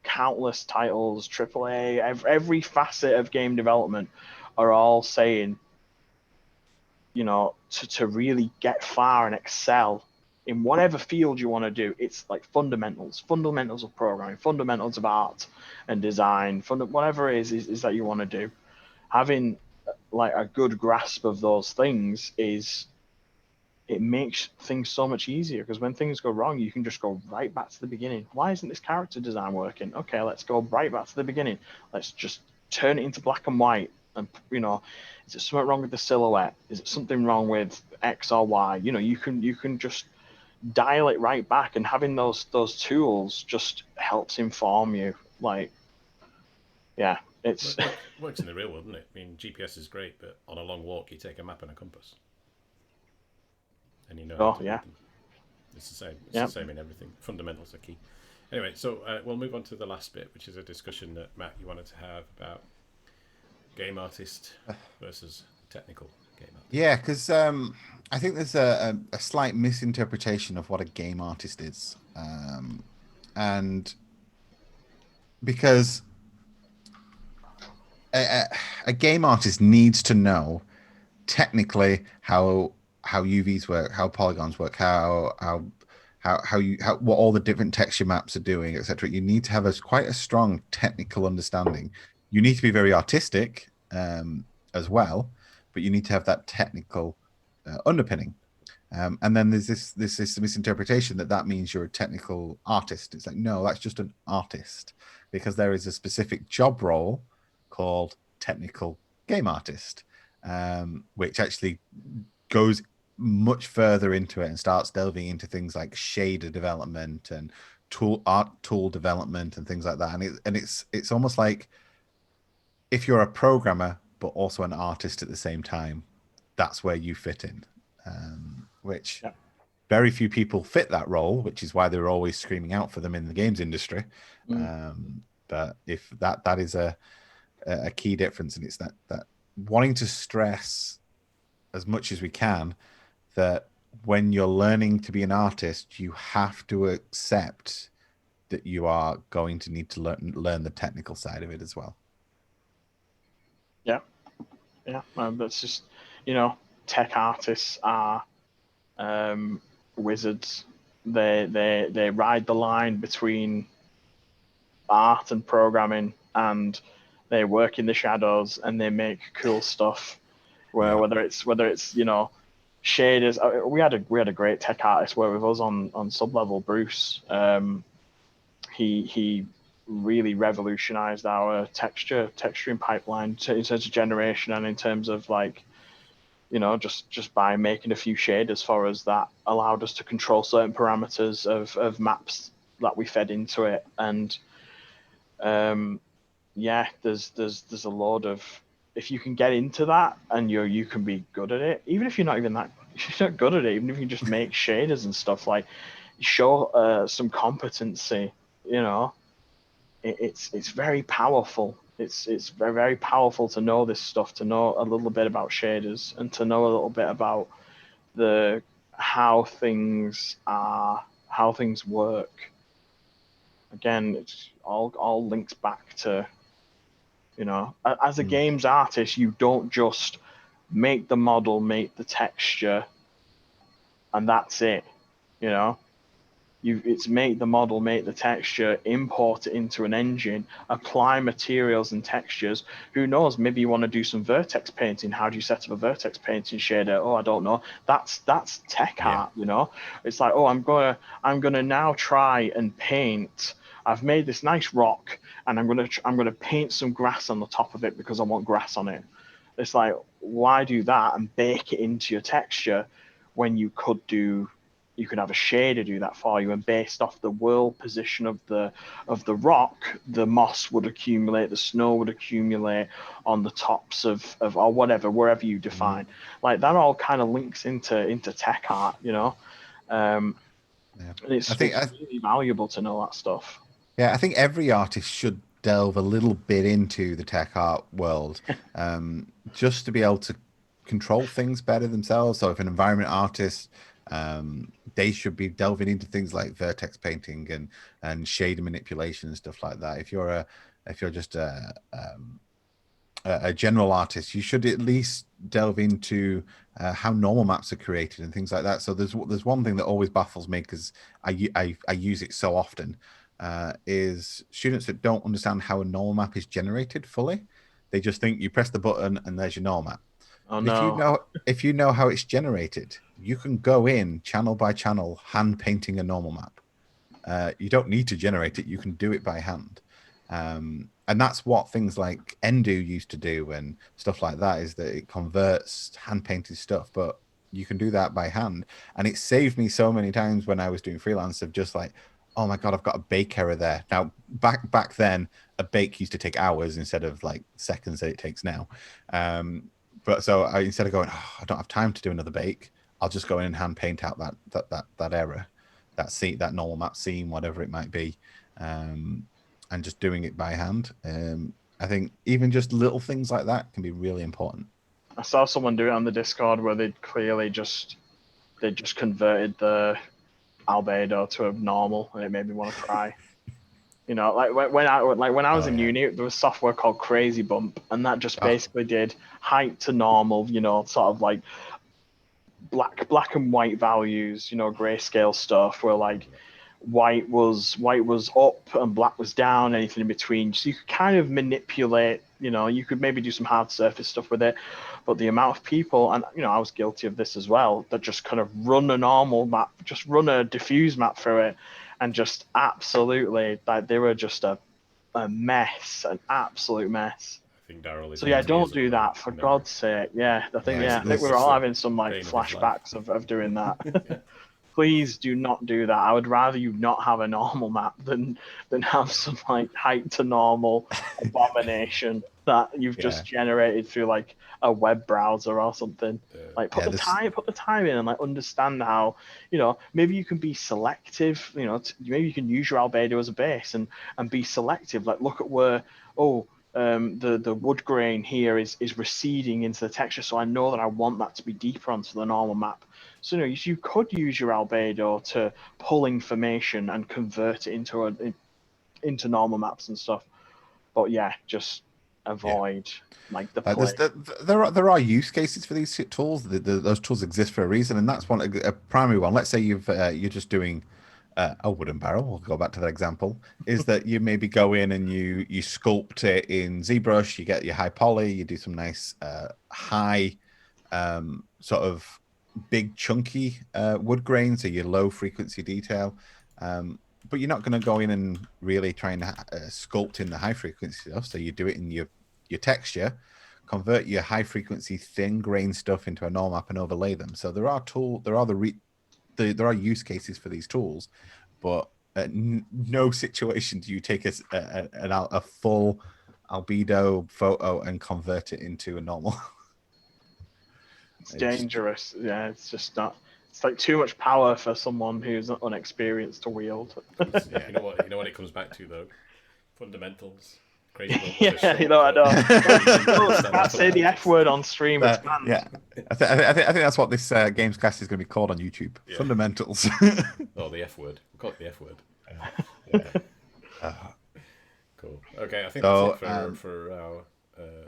countless titles, AAA, every facet of game development, are all saying, to really get far and excel in whatever field you want to do, it's like fundamentals of programming, fundamentals of art and design, whatever it is that you want to do. Having like a good grasp of those things it makes things so much easier, because when things go wrong, you can just go right back to the beginning. Why isn't this character design working? Okay, let's go right back to the beginning. Let's just turn it into black and white. And is it something wrong with the silhouette? Is it something wrong with X or Y? You can just dial it right back, and having those tools just helps inform you. Like, yeah, it's works in the real world, doesn't it? I mean, GPS is great, but on a long walk, you take a map and a compass, and you know how to read them. It's the same. It's the same in everything. Fundamentals are key. Anyway, so we'll move on to the last bit, which is a discussion that Matt, you wanted to have about game artist versus technical game artist. Yeah, because I think there's a slight misinterpretation of what a game artist is, and because a game artist needs to know technically how UVs work, how polygons work, how what all the different texture maps are doing, etc. You need to have quite a strong technical understanding. You need to be very artistic as well, but you need to have that technical underpinning. And then there's this misinterpretation that means you're a technical artist. It's like, no, that's just an artist, because there is a specific job role called technical game artist, which actually goes much further into it and starts delving into things like shader development and art tool development and things like that. And it's almost like, if you're a programmer but also an artist at the same time, that's where you fit in. Which very few people fit that role, which is why they're always screaming out for them in the games industry. But if that is a key difference, and it's that wanting to stress as much as we can that when you're learning to be an artist, you have to accept that you are going to need to learn the technical side of it as well. Yeah, that's just, tech artists are wizards. They ride the line between art and programming, and They work in the shadows and they make cool stuff. Whether it's shaders. We had a great tech artist work with us on sub level, Bruce. He really revolutionized our texturing pipeline in terms of generation and in terms of like, just by making a few shaders for us that allowed us to control certain parameters of maps that we fed into it. And there's a lot of, if you can get into that and you can be good at it, even if you're not if you're not good at it, even if you just make shaders and stuff, like show some competency, it's very powerful. It's very, very powerful to know this stuff, to know a little bit about shaders and to know a little bit about how things work. Again, it's all links back to, as a games artist, you don't just make the model, make the texture, and that's it. It's make the model, make the texture, import it into an engine, apply materials and textures. Who knows? Maybe you want to do some vertex painting. How do you set up a vertex painting shader? Oh, I don't know. That's tech art. It's like, oh, I'm gonna now try and paint. I've made this nice rock, and I'm gonna paint some grass on the top of it because I want grass on it. It's like, why do that and bake it into your texture when you could have a shader do that for you, and based off the world position of the rock, the moss would accumulate, the snow would accumulate on the tops of or whatever, wherever you define. Like that all kind of links into tech art, and it's really valuable to know that stuff. Yeah, I think every artist should delve a little bit into the tech art world, just to be able to control things better themselves. So if an environment artist, they should be delving into things like vertex painting and shader manipulation and stuff like that. If you're just a general artist, you should at least delve into how normal maps are created and things like that. So there's one thing that always baffles me, because I use it so often, is students that don't understand how a normal map is generated fully. They just think you press the button and there's your normal map. Oh, no. If you know how it's generated, you can go in channel by channel hand painting a normal map. You don't need to generate it. You can do it by hand. And that's what things like Endo used to do and stuff like that, is that it converts hand painted stuff, but you can do that by hand. And it saved me so many times when I was doing freelance of just like, oh my God, I've got a bake error there. Now, back then, a bake used to take hours instead of like seconds that it takes now. But so instead of going, oh, I don't have time to do another bake, I'll just go in and hand paint out that error, that normal map scene, whatever it might be, and just doing it by hand. I think even just little things like that can be really important. I saw someone do it on the Discord where they just converted the albedo to a normal, and it made me want to cry. Like when I was in uni, there was software called Crazy Bump, and that just basically did height to normal, sort of like black and white values, grayscale stuff, where like white was up and black was down, anything in between. So you could kind of manipulate, you could maybe do some hard surface stuff with it. But the amount of people, and I was guilty of this as well, that just kind of run a normal map, just run a diffuse map through it, and just absolutely, like, they were just a mess, an absolute mess. I think Daryl is. So yeah, don't do that, for God's sake. Yeah, I think we're all having some like flashbacks of doing that. Yeah. Please do not do that. I would rather you not have a normal map than have some like height to normal abomination that you've just generated through like a web browser or something. Like put the time in and like understand how, maybe you can be selective, maybe you can use your albedo as a base and be selective. Like look at where, the wood grain here is receding into the texture, so I know that I want that to be deeper onto the normal map. So you could use your albedo to pull information and convert it into normal maps and stuff. But yeah, just avoid like the play. There are use cases for these tools. Those tools exist for a reason, and that's a primary one. Let's say you're just doing a wooden barrel, we'll go back to that example, is that you maybe go in and you sculpt it in ZBrush, you get your high poly, you do some nice high sort of big chunky wood grain, so your low frequency detail. But you're not going to go in and really try and sculpt in the high frequency stuff. So you do it in your texture, convert your high frequency thin grain stuff into a normal map and overlay them. So there are there are use cases for these tools, but at no situation do you take a full albedo photo and convert it into a normal. It's dangerous. Yeah, it's just not. It's like too much power for someone who's unexperienced to wield. You know what? You know what it comes back to though. Fundamentals. Crazy. Yeah, you know, I know. Can't say the F word on stream. It's banned. Yeah, I think that's what this Gamescast is going to be called on YouTube. Yeah. Fundamentals. Oh, the F word. We'll call it the F word. Yeah. Cool. Okay, I think that's it for our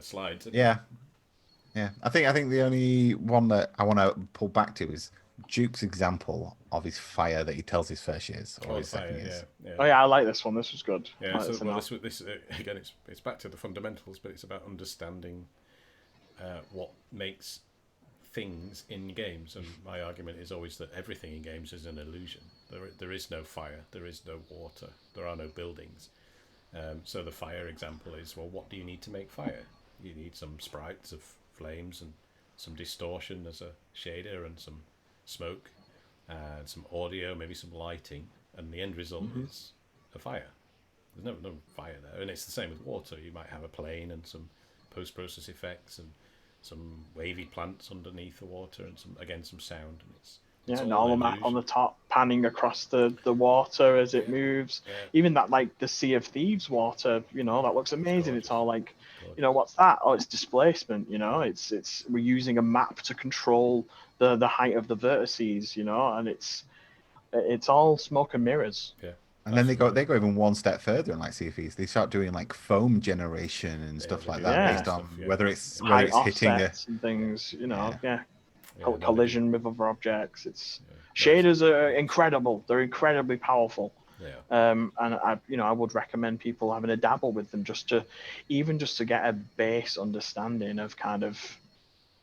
slides. Yeah. I think the only one that I want to pull back to is Duke's example of his fire that he tells his first years or his second years. Yeah. Oh yeah, I like this one. This was good. Yeah. This again, it's back to the fundamentals, but it's about understanding what makes things in games. And my argument is always that everything in games is an illusion. There is no fire. There is no water. There are no buildings. So the fire example is, well, what do you need to make fire? You need some sprites of flames and some distortion as a shader and some smoke and some audio, maybe some lighting, and the end result is a fire. There's no fire there, and it's the same with water. You might have a plane and some post-process effects and some wavy plants underneath the water and some sound, and it's normal map on the top, panning across the water as it moves. Yeah. Even that, like the Sea of Thieves water, that looks amazing. It's all like, gorgeous. What's that? Oh, it's displacement. It's we're using a map to control the height of the vertices. And it's all smoke and mirrors. Yeah. And then they go even one step further in like Sea of Thieves. They start doing like foam generation and stuff like that based on whether it's hitting and things. Collision with other objects. Shaders are incredible. They're incredibly powerful. Yeah. And I would recommend people having a dabble with them just to get a base understanding of kind of.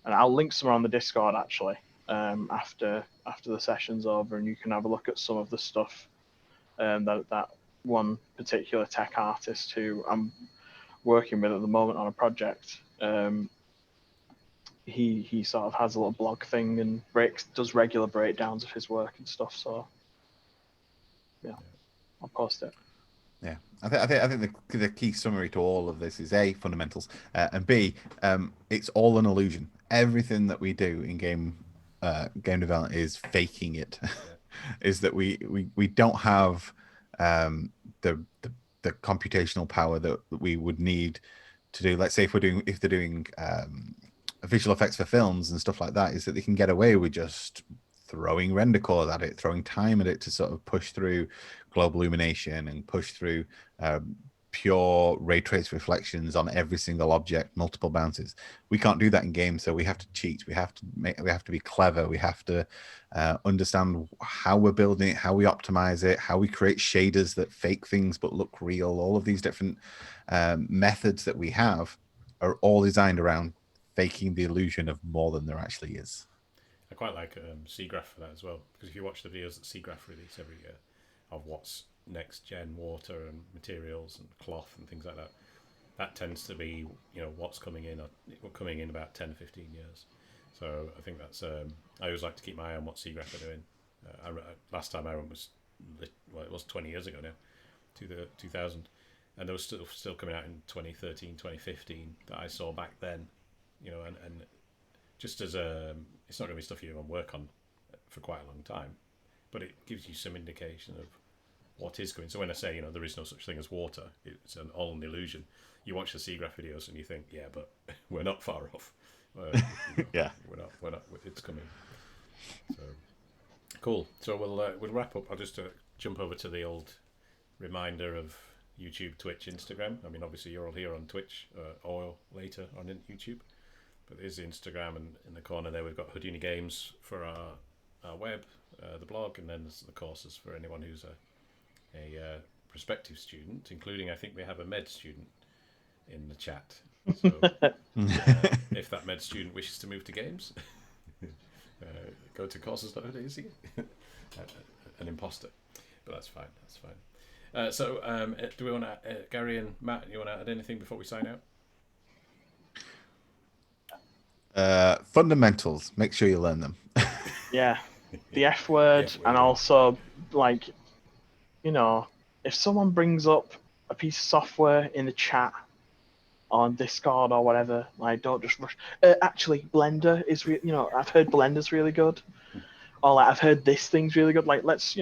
And I'll link somewhere on the Discord actually. After the session's over, and you can have a look at some of the stuff that one particular tech artist who I'm working with at the moment on a project. He sort of has a little blog thing and does regular breakdowns of his work and stuff. So yeah, I'll post it. Yeah, I think the key summary to all of this is A, fundamentals, and B, it's all an illusion. Everything that we do in game development is faking it. Is that we don't have the computational power that we would need to do. Let's say if they're doing visual effects for films and stuff like that, is that they can get away with just throwing render cores at it, throwing time at it to sort of push through global illumination and push through pure ray trace reflections on every single object, multiple bounces. We can't do that in games, so we have to cheat. We have to be clever. We have to understand how we're building it, how we optimize it, how we create shaders that fake things but look real. All of these different methods that we have are all designed around faking the illusion of more than there actually is. I quite like Seagraph for that as well, because if you watch the videos that Seagraph release every year of what's next gen water and materials and cloth and things like that, that tends to be what's coming in about 10 or 15 years. So I think that's I always like to keep my eye on what Seagraph are doing. Last time I went was it was 20 years ago now, 2000, and there was still coming out in 2013, 2015 that I saw back then. And just as it's not going to be stuff you're going to work on for quite a long time, but it gives you some indication of what is going. So when I say there is no such thing as water, it's all an illusion. You watch the Seagraph videos and you think, yeah, but we're not far off. Yeah, we're not. It's coming. So cool. So we'll wrap up. I'll just jump over to the old reminder of YouTube, Twitch, Instagram. I mean, obviously you're all here on Twitch or later on YouTube. But there's the Instagram, and in the corner there we've got HudUniGames for our our web, the blog, and then there's the courses for anyone who's a prospective student, including, I think we have a med student in the chat. So if that med student wishes to move to games, go to courses.co.uk. An imposter, but that's fine. That's fine. So do we want to, Gary and Matt, you want to add anything before we sign out? Fundamentals. Make sure you learn them. Yeah, the F word, and also, like, you know, if someone brings up a piece of software in the chat on Discord or whatever, like, don't just rush. Actually, Blender is, I've heard Blender's really good, or like, I've heard this thing's really good. Like, let's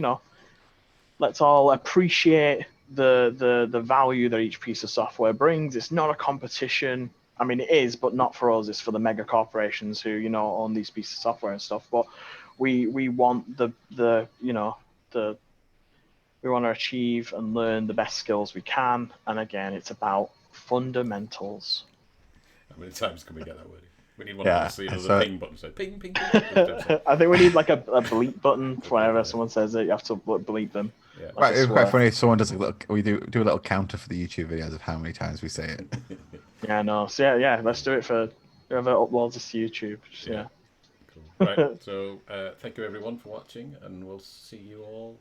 all appreciate the value that each piece of software brings. It's not a competition. I mean, it is, but not for us. It's for the mega corporations who, own these pieces of software and stuff. But we want we want to achieve and learn the best skills we can. And again, it's about fundamentals. How many times can we get that word? We need one of those, the ping button. So ping, ping, ping. I think we need like a bleep button for whenever someone says it. You have to bleep them. Yeah. Right, it's quite funny if someone does we do a little counter for the YouTube videos of how many times we say it. Yeah, no. So yeah, let's do it for whoever uploads this to YouTube. Yeah. Cool. Right. So thank you everyone for watching, and we'll see you all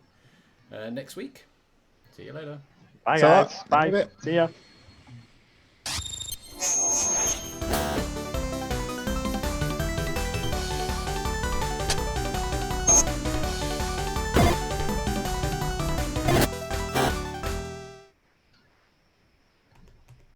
next week. See you later. Bye guys. Bye. See ya.